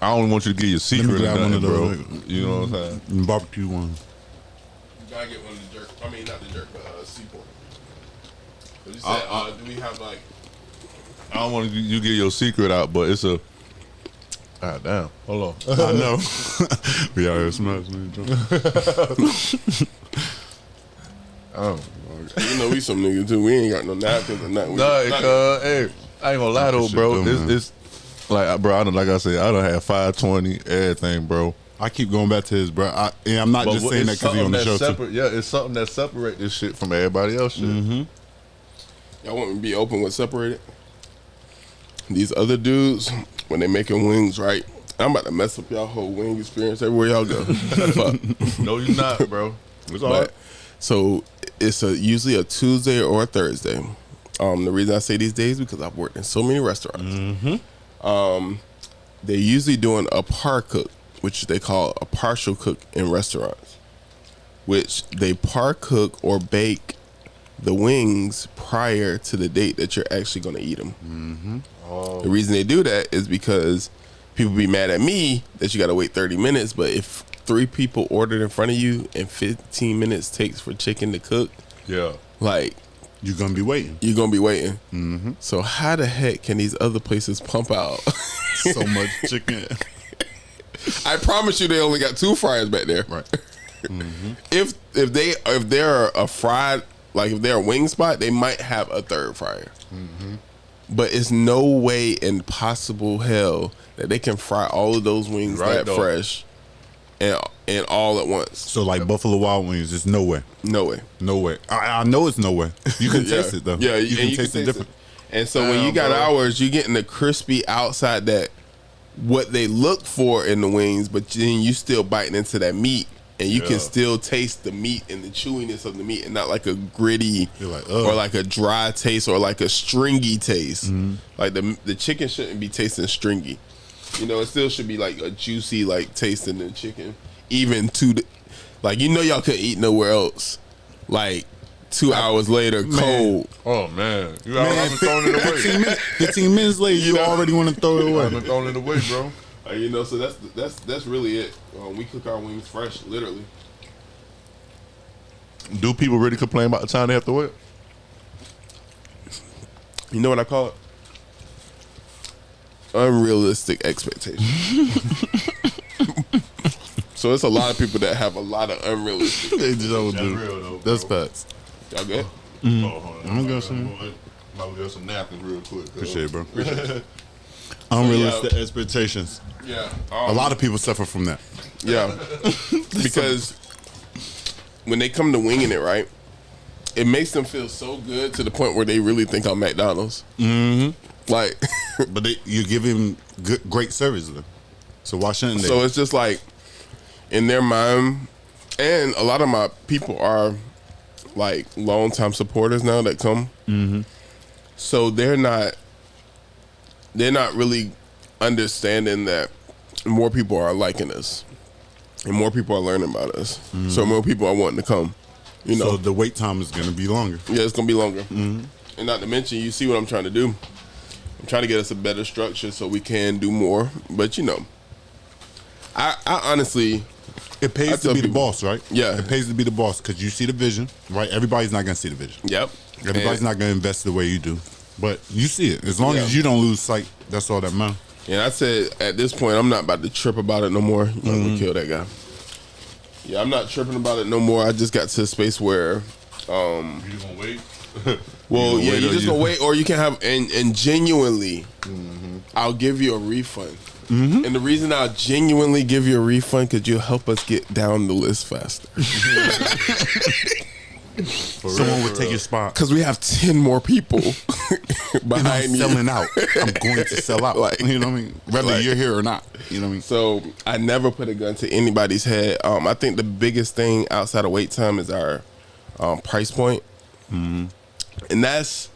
I don't want you to get your secret or grab one nothing, of bro. those. You know what I'm saying? Barbecue one. You gotta get one of the jerk. I mean, not the jerk, but Seaport. But you said, do we have like? I don't want you to get your secret out, but it's a. Ah, damn. Hold on. I know. We out here smashing. Oh. You know we some niggas too. We ain't got no napkins or nothing. Nah, hey, I ain't gonna lie though, bro. Shit, man. It's like, bro. Like I said, I done had 520 everything, bro. I keep going back to his, bro. And I'm not just saying that because he on the show too. Yeah, it's something that separate this shit from everybody else shit. Mm-hmm. Y'all want me to be open with separated? These other dudes, when they making wings, right? I'm about to mess up y'all whole wing experience everywhere y'all go. Fuck. No, you're not, bro. It's all right. So it's usually a Tuesday or a Thursday. The reason I say these days because I've worked in so many restaurants. Mm-hmm. They're usually doing a par cook, which they call a partial cook in restaurants, which they par cook or bake the wings prior to the date that you're actually going to eat them. Mm-hmm. The reason they do that is because people be mad at me that you got to wait 30 minutes, but if 3 people ordered in front of you and 15 minutes takes for chicken to cook, Yeah. like You're gonna be waiting. you're going to be waiting. Mm-hmm. So how the heck can these other places pump out So much chicken. I promise you they only got 2 fryers back there. Right. Mm-hmm. If they're a fried, like if they're a wing spot, they might have a 3rd fryer. Mm-hmm. But it's no way in possible hell that they can fry all of those wings that though. fresh and all at once. So like Buffalo Wild Wings, there's no way. No way. No way. I know it's no way. You can taste it though. Yeah, you can taste it different. And so when you got ours, you're getting the crispy outside that what they look for in the wings, but then you still biting into that meat. And you can still taste the meat and the chewiness of the meat, and not like a gritty Like, or like a dry taste or like a stringy taste. Mm-hmm. Like the chicken shouldn't be tasting stringy. You know, it still should be like a juicy like taste in the chicken. Even to the, like, you know, y'all couldn't eat nowhere else. Like 2 hours later, cold. Oh man, you already been throwing it away. 15 minutes later, you already want to throw it I've away. been throwing it away, bro. You know, so that's really it. We cook our wings fresh, literally. Do people really complain about the time they have to wait? You know what I call it? Unrealistic expectations. So it's a lot of people that have a lot of unrealistic. They just don't That's do. real, though, That's bro. facts. Y'all good? Oh, hold on. I'm gonna go some. Might get some napkins real quick. Appreciate it, bro. Unrealistic expectations. Yeah. A lot of people suffer from that. Yeah. Because when they come to winging it, right, it makes them feel so good to the point where they really think I'm McDonald's. Mm-hmm. Like, but you give him great service then. So why shouldn't they? So it's just like in their mind, and a lot of my people are like long-time supporters now that come. Mm-hmm. So they're not really understanding that more people are liking us and more people are learning about us. Mm-hmm. So more people are wanting to come. You know, so the wait time is going to be longer. Yeah, it's going to be longer. Mm-hmm. And not to mention, you see what I'm trying to do. I'm trying to get us a better structure so we can do more. But you know, I honestly, it pays to be the boss, right? Yeah, it pays to be the boss because you see the vision, right? Everybody's not going to see the vision. Yep. Everybody's not going to invest the way you do, but you see it. As long as you don't lose sight, that's all that matters. And I said at this point, I'm not about to trip about it no more. I'm gonna kill that guy. Yeah, I'm not tripping about it no more. I just got to a space where, you gonna wait? Well, yeah, you just gonna wait, or you can have and genuinely, I'll give you a refund. Mm-hmm. And the reason I'll genuinely give you a refund because you'll help us get down the list faster. Someone would take your spot because we have 10 more people behind you. Selling out. I'm going to sell out. Like, you know what I mean? Whether you're here or not. You know what I mean? So I never put a gun to anybody's head. I think the biggest thing outside of wait time is our price point. Mm-hmm. And that's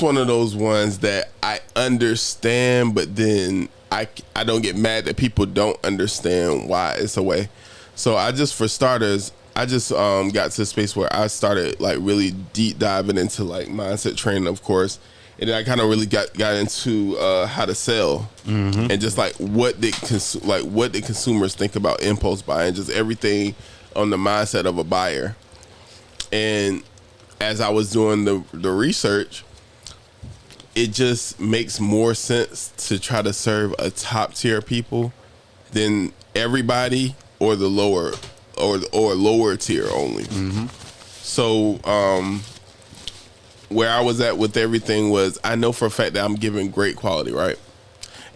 one of those ones that I understand, but then I don't get mad that people don't understand why it's a way. So for starters, I just got to a space where I started like really deep diving into like mindset training, of course, and then I kind of really got into how to sell and just like what did consumers think about impulse buying, just everything on the mindset of a buyer. And as I was doing the research, it just makes more sense to try to serve a top tier people than everybody or the lower or lower tier only. Mm-hmm. So where I was at with everything was I know for a fact that I'm giving great quality, right?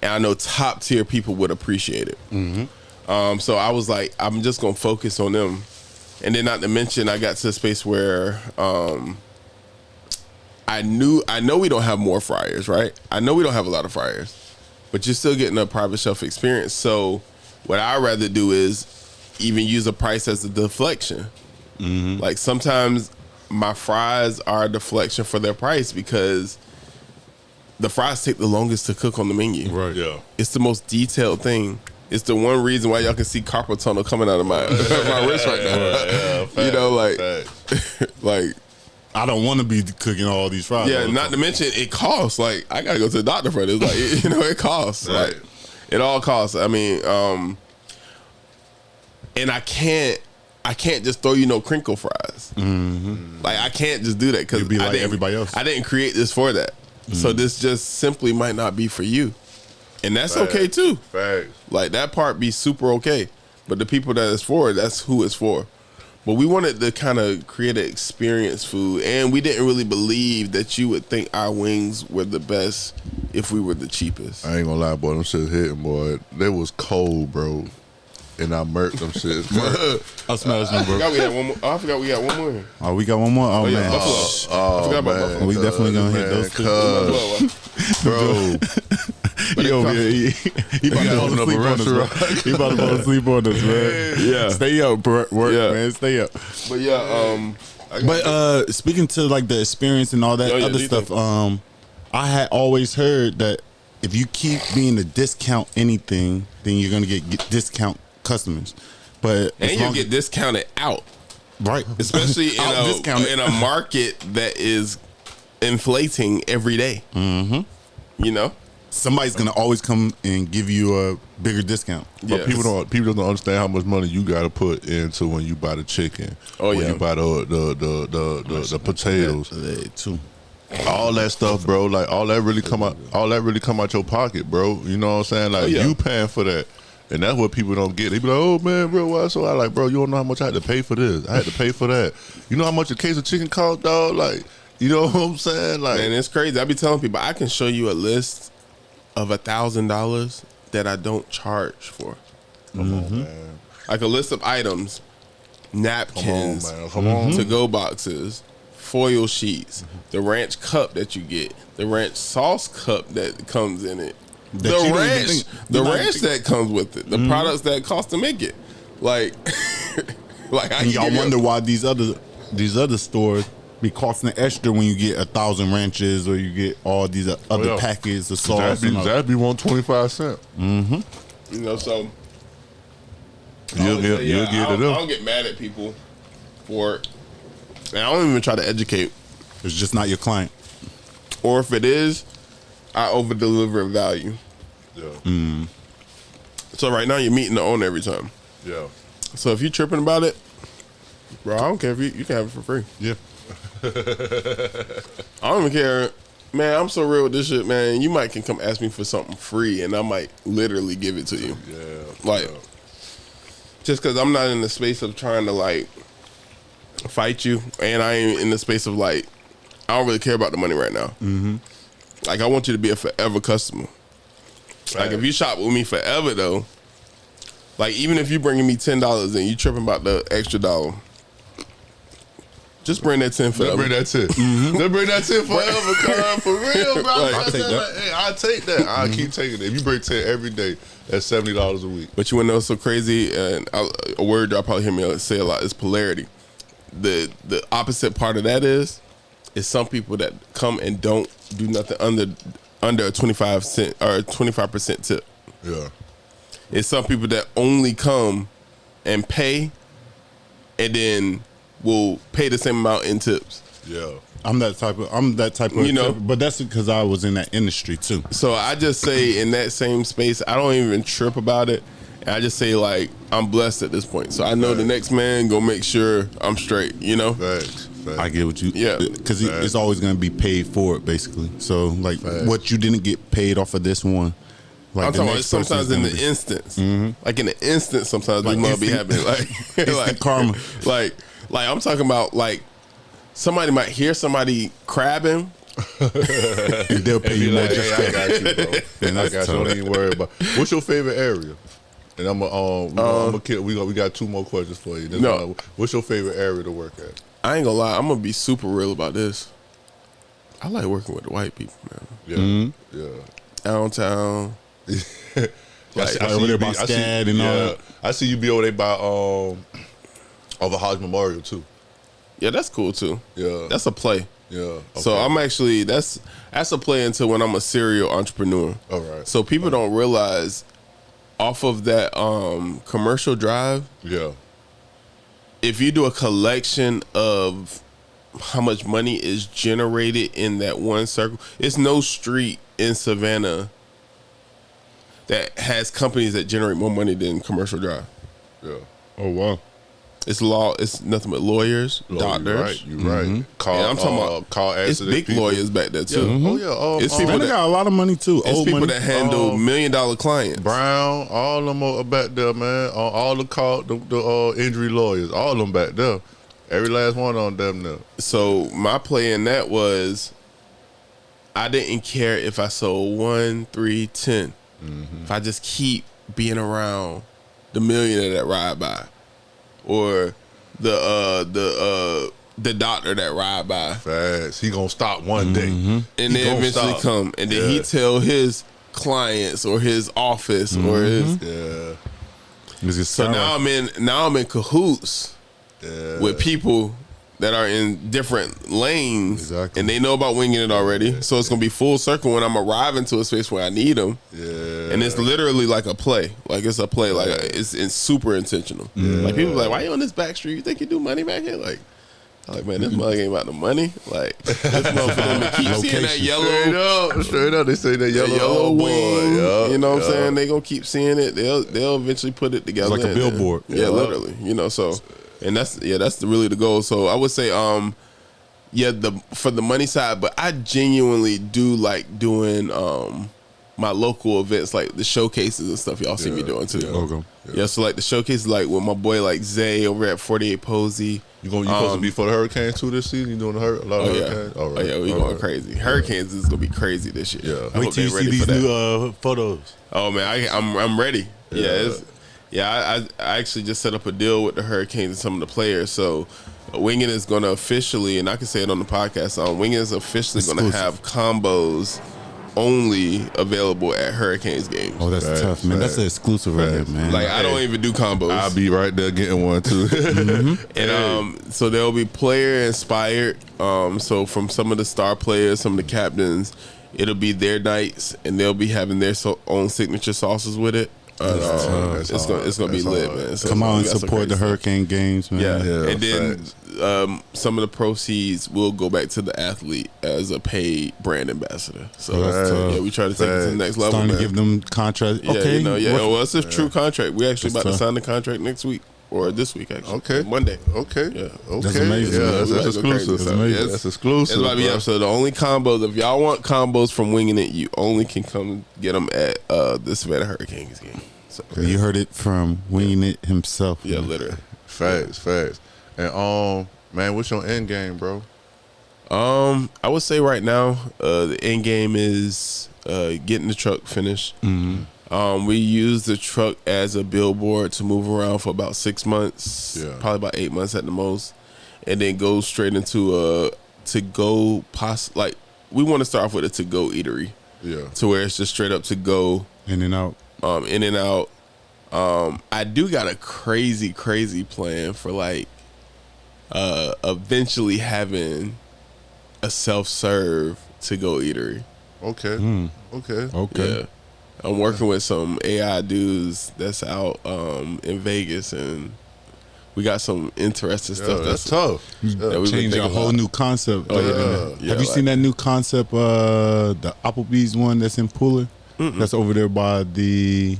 And I know top tier people would appreciate it. Mm-hmm. So I was like, I'm just gonna focus on them. And then not to mention, I got to a space where I know we don't have more fryers, right? I know we don't have a lot of fryers, but you're still getting a private shelf experience. So what I'd rather do is even use a price as a deflection. Mm-hmm. Like sometimes my fries are a deflection for their price because the fries take the longest to cook on the menu. Right. Yeah. It's the most detailed thing. It's the one reason why y'all can see carpal tunnel coming out of my wrist right now. Yeah, facts, you know, like, like I don't want to be cooking all these fries. Yeah, not to mention it costs. Like I gotta go to the doctor for this. Like you know, it costs. Right. Like it all costs. I mean, and I can't just throw you no crinkle fries. Mm-hmm. Like I can't just do that because you'd be like everybody else. I didn't create this for that. Mm-hmm. So this just simply might not be for you. And that's okay too. Facts. Like that part be super okay. But the people that it's for, that's who it's for. But we wanted to kind of create an experience food, and we didn't really believe that you would think our wings were the best if we were the cheapest. I ain't gonna lie, boy. Them shit hitting, boy. They was cold, bro. And I murked them shit. I smashed them, bro. I forgot we got one more. Oh, we got one more? Oh, man. Buffalo. I forgot about Buffalo. We definitely gonna hit those two. Bro. He over here. He about to fall asleep on us, bro. He about to fall asleep on us, man. Yeah. Stay up, work, man. Stay up. But yeah, but speaking to like the experience and all that other stuff, I had always heard that if you keep being to discount anything, then you're gonna get discount customers. But and you'll get discounted out, right? Especially in a market that is inflating every day. Mm-hmm. You know, somebody's gonna always come and give you a bigger discount. But people don't understand how much money you gotta put into when you buy the chicken. When you buy the potatoes too. All that stuff, bro. Like all that really come out your pocket, bro. You know what I'm saying? Like you paying for that. And that's what people don't get. They be like, oh man, bro, why? So I like, bro, you don't know how much I had to pay for this. I had to pay for that. You know how much a case of chicken cost, dog? Like, you know what I'm saying? Like, man, it's crazy. I be telling people I can show you a list of $1,000 that I don't charge for. Come on, man. Like a list of items, napkins, come on, to-go boxes, foil sheets, the ranch cup that you get, the ranch sauce cup that comes in it, the ranch that comes with it, the products that cost to make it. Like, and y'all wonder why these other stores be costing extra when you get 1,000 ranches or you get all these other packets of sauce. That'd be 125 cents. You know, so you'll get it I up. don't get mad at people for it. And I don't even try to educate. It's just not your client. Or if it is, I over deliver in value. Yeah. So right now you're meeting the owner every time. Yeah. So if you're tripping about it, bro, I don't care if you can have it for free. Yeah. I don't even care. Man, I'm so real with this shit, man. You might can come ask me for something free and I might literally give it to you. Yeah. Like, just because I'm not in the space of trying to, like, fight you, and I ain't in the space of, like, I don't really care about the money right now. Like, I want you to be a forever customer. Like, if you shop with me forever, though, like, even if you bringing me $10 and you tripping about the extra $1, just bring that 10 forever. Bring that 10. They'll bring that 10 forever, cuz. For real, bro. I'll take that. Hey, I'll take that. I'll keep taking it. If you bring 10 every day, that's $70 a week. But you want to know what's so crazy? And a word y'all probably hear me say a lot is polarity. The opposite part of that is some people that come and don't do nothing under a 25% or a 25% tip. Yeah. It's some people that only come and pay and then will pay the same amount in tips. Yeah. I'm that type of You know, but that's because I was in that industry too. So I just say in that same space, I don't even trip about it. I just say, like, I'm blessed at this point. So I know the next man go make sure I'm straight, you know? Facts. I get what you, Yeah. because it's always going to be paid for it, basically. So, like, what you didn't get paid off of this one, like, I'm the talking about next sometimes in person's the gonna instance. Like, in the instant, sometimes Like this must be instant- happening. Like, instant karma. Like, I'm talking about, like, somebody might hear somebody crabbing. and they'll pay you more Like, just hey, I that. got you, bro. And I got you. Don't even worry about. What's your favorite area? And I'm gonna kill. We got 2 more questions for you. No. What's your favorite area to work at? I ain't gonna lie, I'm gonna be super real about this. I like working with the white people, man. Yeah. Yeah. Downtown. Like, over there by Scad and all that. I see you be over there by over Hodge Memorial too. Yeah, that's cool too. Yeah. That's a play. Yeah. Okay. So I'm actually that's a play until when I'm a serial entrepreneur. All right. So people don't realize off of that commercial drive, Yeah. if you do a collection of how much money is generated in that one circle, it's no street in Savannah that has companies that generate more money than Commercial Drive. Yeah. Oh, wow. It's nothing but lawyers, doctors. You're right. Call. Yeah, I'm talking about call. It's big people. lawyers back there too. Yeah. Oh yeah. It's people Savannah got a lot of money, too. It's Old people money. that handle $1 million clients. Brown, all them are back there, man. All the injury lawyers, all of them back there. Every last one on them now. So my play in that was, I didn't care if I sold 1, 3, 10. If I just keep being around the millionaire that ride by, or the doctor that ride by, Fast. He gonna stop one day, and they eventually come, and then he tell his clients or his office or his. Yeah. So now I'm in cahoots with people that are in different lanes, Exactly. and they know about winging it already. So it's gonna be full circle when I'm arriving to a space where I need them. Yeah. And it's literally like a play. Like it's a play. Like it's super intentional. Like people be like, why you on this back street? You think you do money back here? Like, I'm like, man, this mug ain't about the money. Like this motherfucker keep seeing that yellow. Straight up, they say that yellow wing. boy. You know what I'm saying? They gonna keep seeing it. They'll eventually put it together. It's like a billboard. Yeah, literally. You know, so and that's really the goal. So I would say, for the money side, but I genuinely do like doing my local events, like the showcases and stuff. Y'all see me doing too. Okay. Yeah, so like the showcases, like with my boy like Zay over at 48 Posey. You supposed to be for the Hurricanes too this season? You doing a lot of Hurricanes? All right. Oh yeah, we going crazy. Hurricanes is gonna be crazy this year. Yeah. I Wait hope till you they see ready these for that. new photos. Oh man, I'm ready. I actually just set up a deal with the Hurricanes and some of the players. So Winging is going to officially, and I can say it on the podcast, Winging is officially going to have combos only available at Hurricanes games. Oh, that's tough, man. That's an exclusive right there, man. Like, I don't even do combos. I'll be right there getting one too. And so they'll be player inspired. So from some of the star players, some of the captains, it'll be their nights, and they'll be having their own signature sauces with it. It's gonna be lit, man. So come on and support the Hurricane games, man. Yeah. And then some of the proceeds will go back to the athlete as a paid brand ambassador. So yeah, we try to take it to the next level. Starting man. to give them contracts. Yeah, okay, well, it's a true contract. We actually about to sign the contract next week. Or this week, actually. Okay. Monday. Okay. Yeah. Okay. That's amazing. Yeah, that's exclusive. That's exclusive. It's about to be up. So the only combos, if y'all want combos from Winging It, you only can come get them at the Savannah Hurricanes game. So, you heard it from Winging It himself. Yeah, man. literally. Facts. And man, what's your end game, bro? I would say right now, the end game is getting the truck finished. Mm-hmm. We use the truck as a billboard to move around for about 6 months, probably about 8 months at the most, and then go straight into like we want to start off with a to-go eatery, to where it's just straight up to go, in and out. I do got a crazy plan for like eventually having a self-serve to-go eatery. Okay. Yeah. I'm working with some AI dudes that's out in Vegas, and we got some interesting stuff. That's tough. That we've Change been a whole new concept. Have you seen that new concept, the Applebee's one that's in Pooler? That's over there by the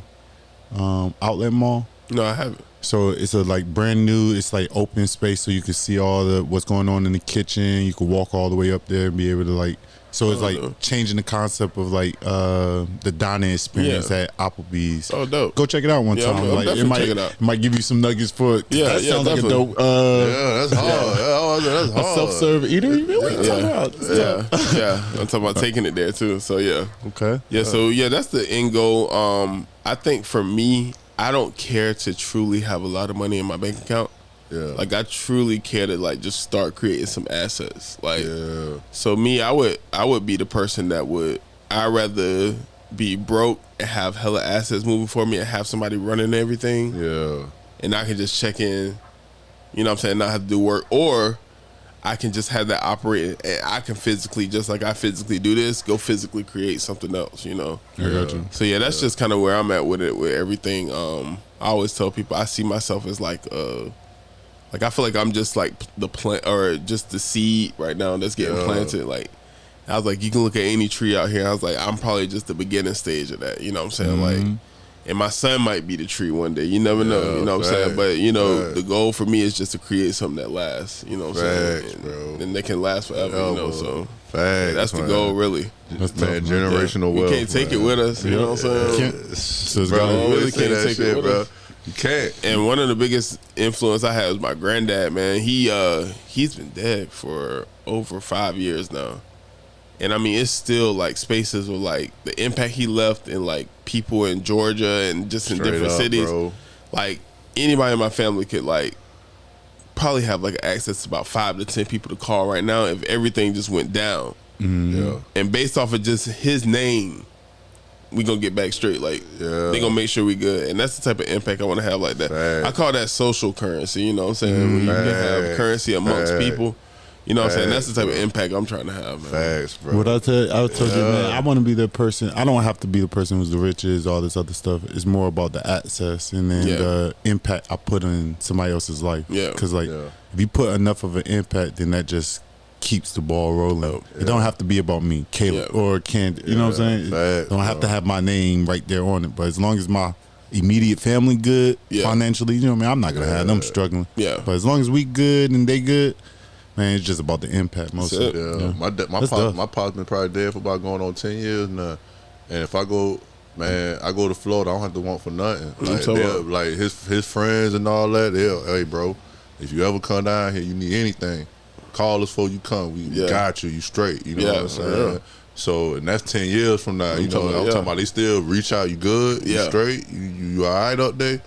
outlet mall? No, I haven't. So it's a like brand new, it's like open space, so you can see all the what's going on in the kitchen. You can walk all the way up there and be able to like. So it's like changing the concept of like the dining experience at Applebee's. Oh, dope! Go check it out one time. I'm like check it out. It might give you some nuggets for it. That sounds like a dope. That's hard. That's hard. A self-serve eatery. What are you talking about? Yeah. I'm talking about taking it there too. So yeah. Okay. Yeah. So yeah, that's the end goal. I think for me, I don't care to truly have a lot of money in my bank account. Yeah. Like I truly care to like just start creating some assets. Like so me, I would be the person that I'd rather be broke and have hella assets moving for me and have somebody running everything. Yeah. And I can just check in, you know what I'm saying, not have to do work, or I can just have that operating and I can physically, just like I physically do this, go physically create something else, you know. I got you. So yeah, that's just kind of where I'm at with it, with everything. I always tell people I see myself as like I feel like I'm just like the plant or just the seed right now that's getting planted. Like I was like, you can look at any tree out here. I was like, I'm probably just the beginning stage of that. You know what I'm saying? Like, and my son might be the tree one day. You never know. You know what I'm saying? But you know, the goal for me is just to create something that lasts. You know what I'm saying? And they can last forever. You know, so that's the goal, really. That's generational wealth. We can't take it with us. You know what I'm saying? Bro, we really can't take it with us. You can't. And one of the biggest influence I had was my granddad, man. He's been dead for over 5 years now. And I mean, it's still like spaces with like the impact he left in like people in Georgia and just in different cities. Bro. Like anybody in my family could like probably have like access to about 5 to 10 people to call right now if everything just went down. Yeah. And based off of just his name, we gonna get back straight. Like they gonna make sure we good, and that's the type of impact I want to have like that. I call that social currency. You know what I'm saying? When you can have currency amongst people. You know what I'm saying? That's the type of impact I'm trying to have, man. Facts, bro. What I told you, man, I want to be the person. I don't have to be the person who's the richest, all this other stuff. It's more about the access and then the impact I put in somebody else's life. Yeah. Because like, if you put enough of an impact, then that just keeps the ball rolling. It don't have to be about me, Caleb or Candy. You know what I'm saying? It don't have to have my name right there on it. But as long as my immediate family good financially, you know what I mean? I'm not gonna have them struggling. Yeah. But as long as we good and they good. Man, it's just about the impact mostly. My pop's been probably dead for about going on 10 years now. And if I go, man, I go to Florida, I don't have to want for nothing. Like his friends and all that, hey bro, if you ever come down here, you need anything, call us before you come. We got you straight. You know what I'm saying? So, and that's 10 years from now. I'm talking about they still reach out, you good, you straight, you all right up there?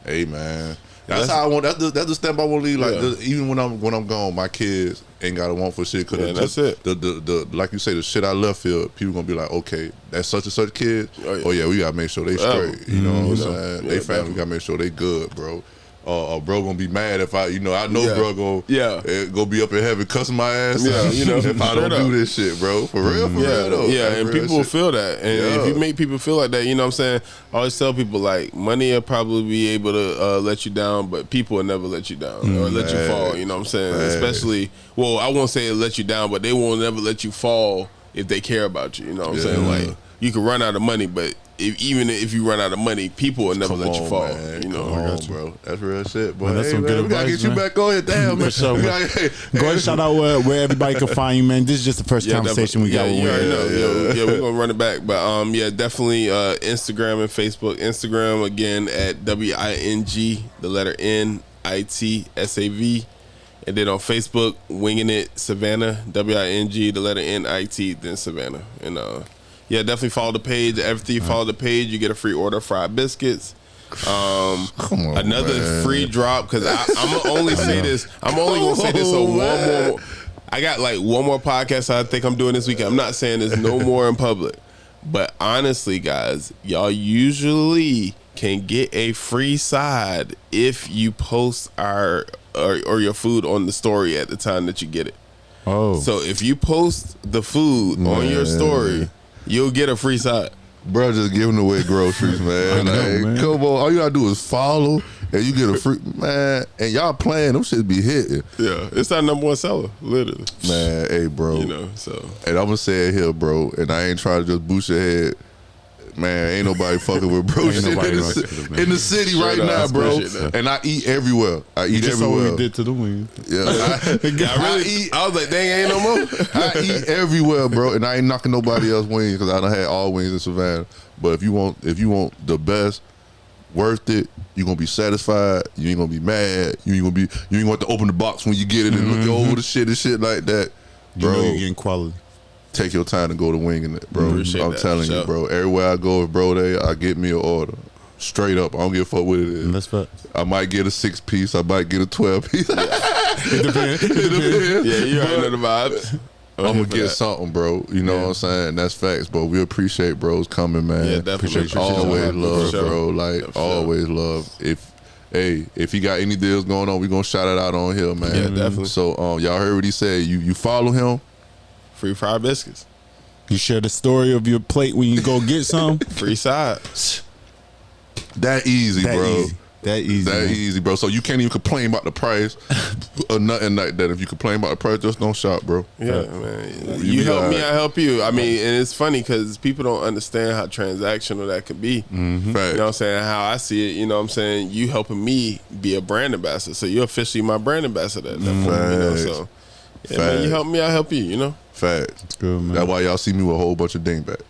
Hey man. That's how I want. That's the step I want to leave. Like even when I'm gone, my kids ain't got to want for shit. Cause that's it. The like you say, the shit I left here, people gonna be like, okay, that's such and such kid. Oh yeah, we gotta make sure they straight. You know what I'm saying? They family, we gotta make sure they good, bro. Bro gonna be mad if I know bro go be up in heaven cussing my ass out, if I don't do this shit, bro. For real, for real though. Yeah, and people will feel that. And if you make people feel like that, you know what I'm saying? I always tell people, like, money will probably be able to let you down, but people will never let you down or let you fall, you know what I'm saying? Especially, well, I won't say it'll let you down, but they will never let you fall if they care about you know what I'm saying? Like, you can run out of money, but even if you run out of money, people will never let you fall. Man. You know, come on, bro. That's real shit, boy. That's some good we gotta advice, get you back on here, damn, man. Sure, go ahead and shout out where everybody can find you, man. This is just the first conversation we got with you. Yeah, we're gonna run it back, but definitely Instagram and Facebook. Instagram again at WING, the letter NITSAV. And then on Facebook, Winging It Savannah, WING, the letter NIT, then Savannah. And definitely follow the page. After you follow the page, you get a free order of fried biscuits. Another free drop, because I'm gonna only say this. I'm only gonna say this on one more. I got like one more podcast I think I'm doing this weekend. I'm not saying there's no more in public, but honestly, guys, y'all usually can get a free side if you post our or your food on the story at the time that you get it. Oh, so if you post the food on your story, you'll get a free side. Bro, just giving away groceries, man. Man. Come on, all you gotta do is follow, and you get a free, man. And y'all playing, them shit be hitting. Yeah, it's our number one seller, literally. Man, hey, bro. You know, so. And I'm gonna say it here, bro, and I ain't trying to just boost your head. Man, ain't nobody fucking with bro shit in the city right now, bro. And I eat everywhere. I eat just everywhere. Just what we did to the wings. Yeah, I was like, dang, ain't no more. I eat everywhere, bro, and I ain't knocking nobody else wings because I done had all wings in Savannah. But if you want the best, worth it, you gonna be satisfied. You ain't gonna be mad. You ain't gonna have to open the box when you get it and look over the shit and shit like that, bro. You know you're getting quality. Take your time to go to Winging It, bro. I'm telling you, bro. Everywhere I go, if bro there, I get me an order. Straight up. I don't give a fuck what it is. That's fact. I might get a 6-piece. I might get a 12-piece. It depends. Yeah, you already know the vibes. I'm going to get something, bro. You know what I'm saying? That's facts, but we appreciate bros coming, man. Yeah, definitely. Always love, bro. Like, always love. If he got any deals going on, we going to shout it out on here, man. Yeah, definitely. So, y'all heard what he said. You follow him. Free fried biscuits. You share the story of your plate when you go get some. Free side. That easy, bro. That easy, bro. So you can't even complain about the price or nothing like that. If you complain about the price, just don't shop, bro. Yeah, man. You help me, I help you. I mean, and it's funny because people don't understand how transactional that could be. Mm-hmm. You know what I'm saying? How I see it, you know what I'm saying? You helping me be a brand ambassador. So you're officially my brand ambassador at that point, you know? So, yeah, man, you help me, I help you, you know? Facts. That's good, man. That's why y'all see me with a whole bunch of dingbats.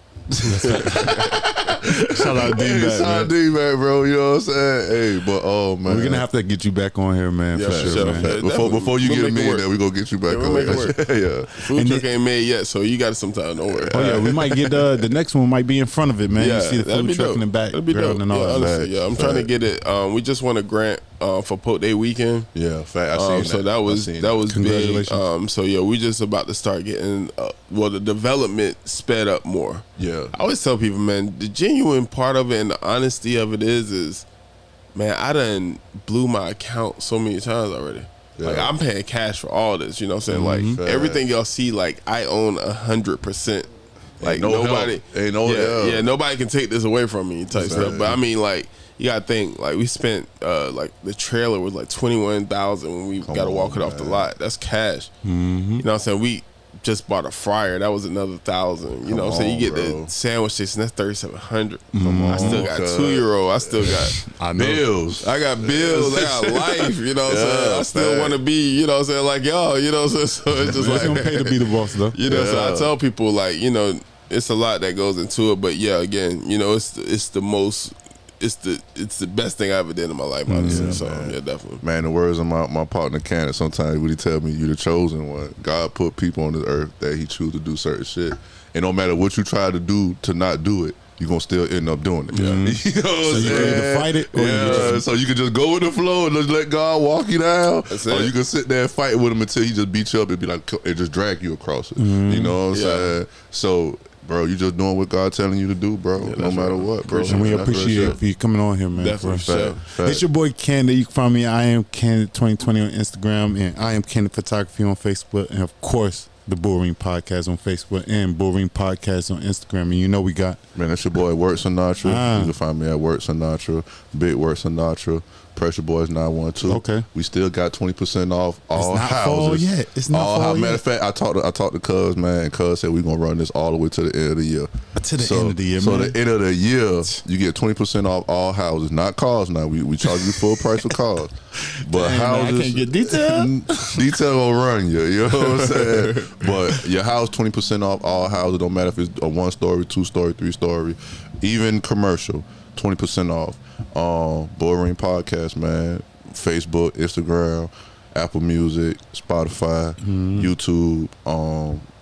Shout out D-Back, Shout out D-Back, bro. You know what I'm saying? Hey, but man, we're gonna have to get you back on here, man. Yeah, for sure, man. Before you get a million, we gonna get you back on. Yeah, food truck ain't made yet, so you got some time. Don't worry. Oh yeah, we might get the next one might be in front of it, man. You see the food truck in the back, that'd be dope. And all that. Yeah, I'm trying to get it. We just won a grant for Pote Day weekend. Yeah, fact. I seen so that was big. So yeah, we just about to start getting the development sped up more. Yeah, I always tell people, man, the genuine part of it and the honesty of it is, man, I done blew my account so many times already. Yeah. Like, I'm paying cash for all this, you know what I'm saying? Like, everything y'all see, like, I own 100%. Like, nobody, nobody can take this away from me type stuff. But I mean, like, you gotta think, like, we spent like the trailer was like $21,000 when we gotta walk it off the lot. That's cash. You know what I'm saying? We just bought a fryer, that was another $1,000. You know what I'm saying? You get the sandwich station, that's $3,700. I still got 2-year-old. I still got bills. I got bills. I got life. You know what I'm saying? I still want to be, you know what I'm saying, like y'all. You know what I'm saying? So it's just like, gonna pay to be the boss though. You know, so I tell people, like, you know, it's a lot that goes into it, but yeah, again, you know, it's the best thing I ever did in my life, honestly. Yeah, definitely. Man, the words of my partner Kenneth, sometimes when he tell me you the chosen one, God put people on this earth that he choose to do certain shit. And no matter what you try to do to not do it, you're gonna still end up doing it. Mm-hmm. You know what So I'm you can saying? either fight it or so you can just go with the flow and just let God walk you down, That's or it. you can sit there and fight with him until he just beat you up and be like, and just drag you across it. Mm-hmm. You know what I'm Yeah. saying? So, bro, you just doing what God telling you to do, bro. No matter what, bro. And we That's appreciate real it for you coming on here, man. Definitely. For real. Sure. Fact. It's your boy Kenneth. You can find me. I am Kenneth 2020 on Instagram, and I am Kenneth Photography on Facebook, and of course the Bullring Podcast on Facebook and Bullring Podcast on Instagram. And you know we got Man, that's your boy Work Sinatra. You can find me at Work Sinatra, Big Work Sinatra, Pressure Boys 912. Okay. We still got 20% off all not houses. fall yet. It's not fall Matter yet. of fact, I talked to Cuz, man, and Cuz said we're gonna run this all the way to the end of the year. to the end of the year, So man. the end of the year, you get 20% off all houses, not cars. Now we charge you full price for cars, but Damn, man, I houses. can't get detail. Detail gonna run you. You know what I'm saying? But your house 20% off all houses. Don't matter if it's a 1-story, 2-story, 3-story, even commercial. 20% off. Bullring Podcast, man. Facebook, Instagram, Apple Music, Spotify, YouTube.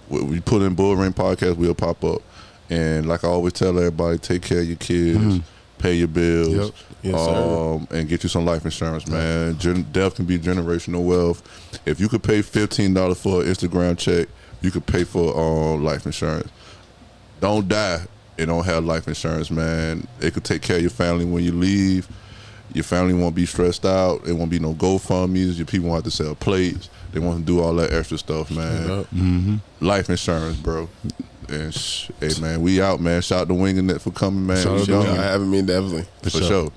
We put in Bullring Podcast, we'll pop up. And like I always tell everybody, take care of your kids, pay your bills, Yep. Yes, sir. and get you some life insurance, man. Death can be generational wealth. If you could pay $15 for an Instagram check, you could pay for life insurance. Don't die and don't have life insurance, man. It could take care of your family when you leave. Your family won't be stressed out. It won't be no GoFundMes. Your people won't have to sell plates. They won't do all that extra stuff, man. Life insurance, bro. And hey, man, we out, man. Shout out to Winging It for coming, man. Shout out We to gone. I haven't been definitely. For sure.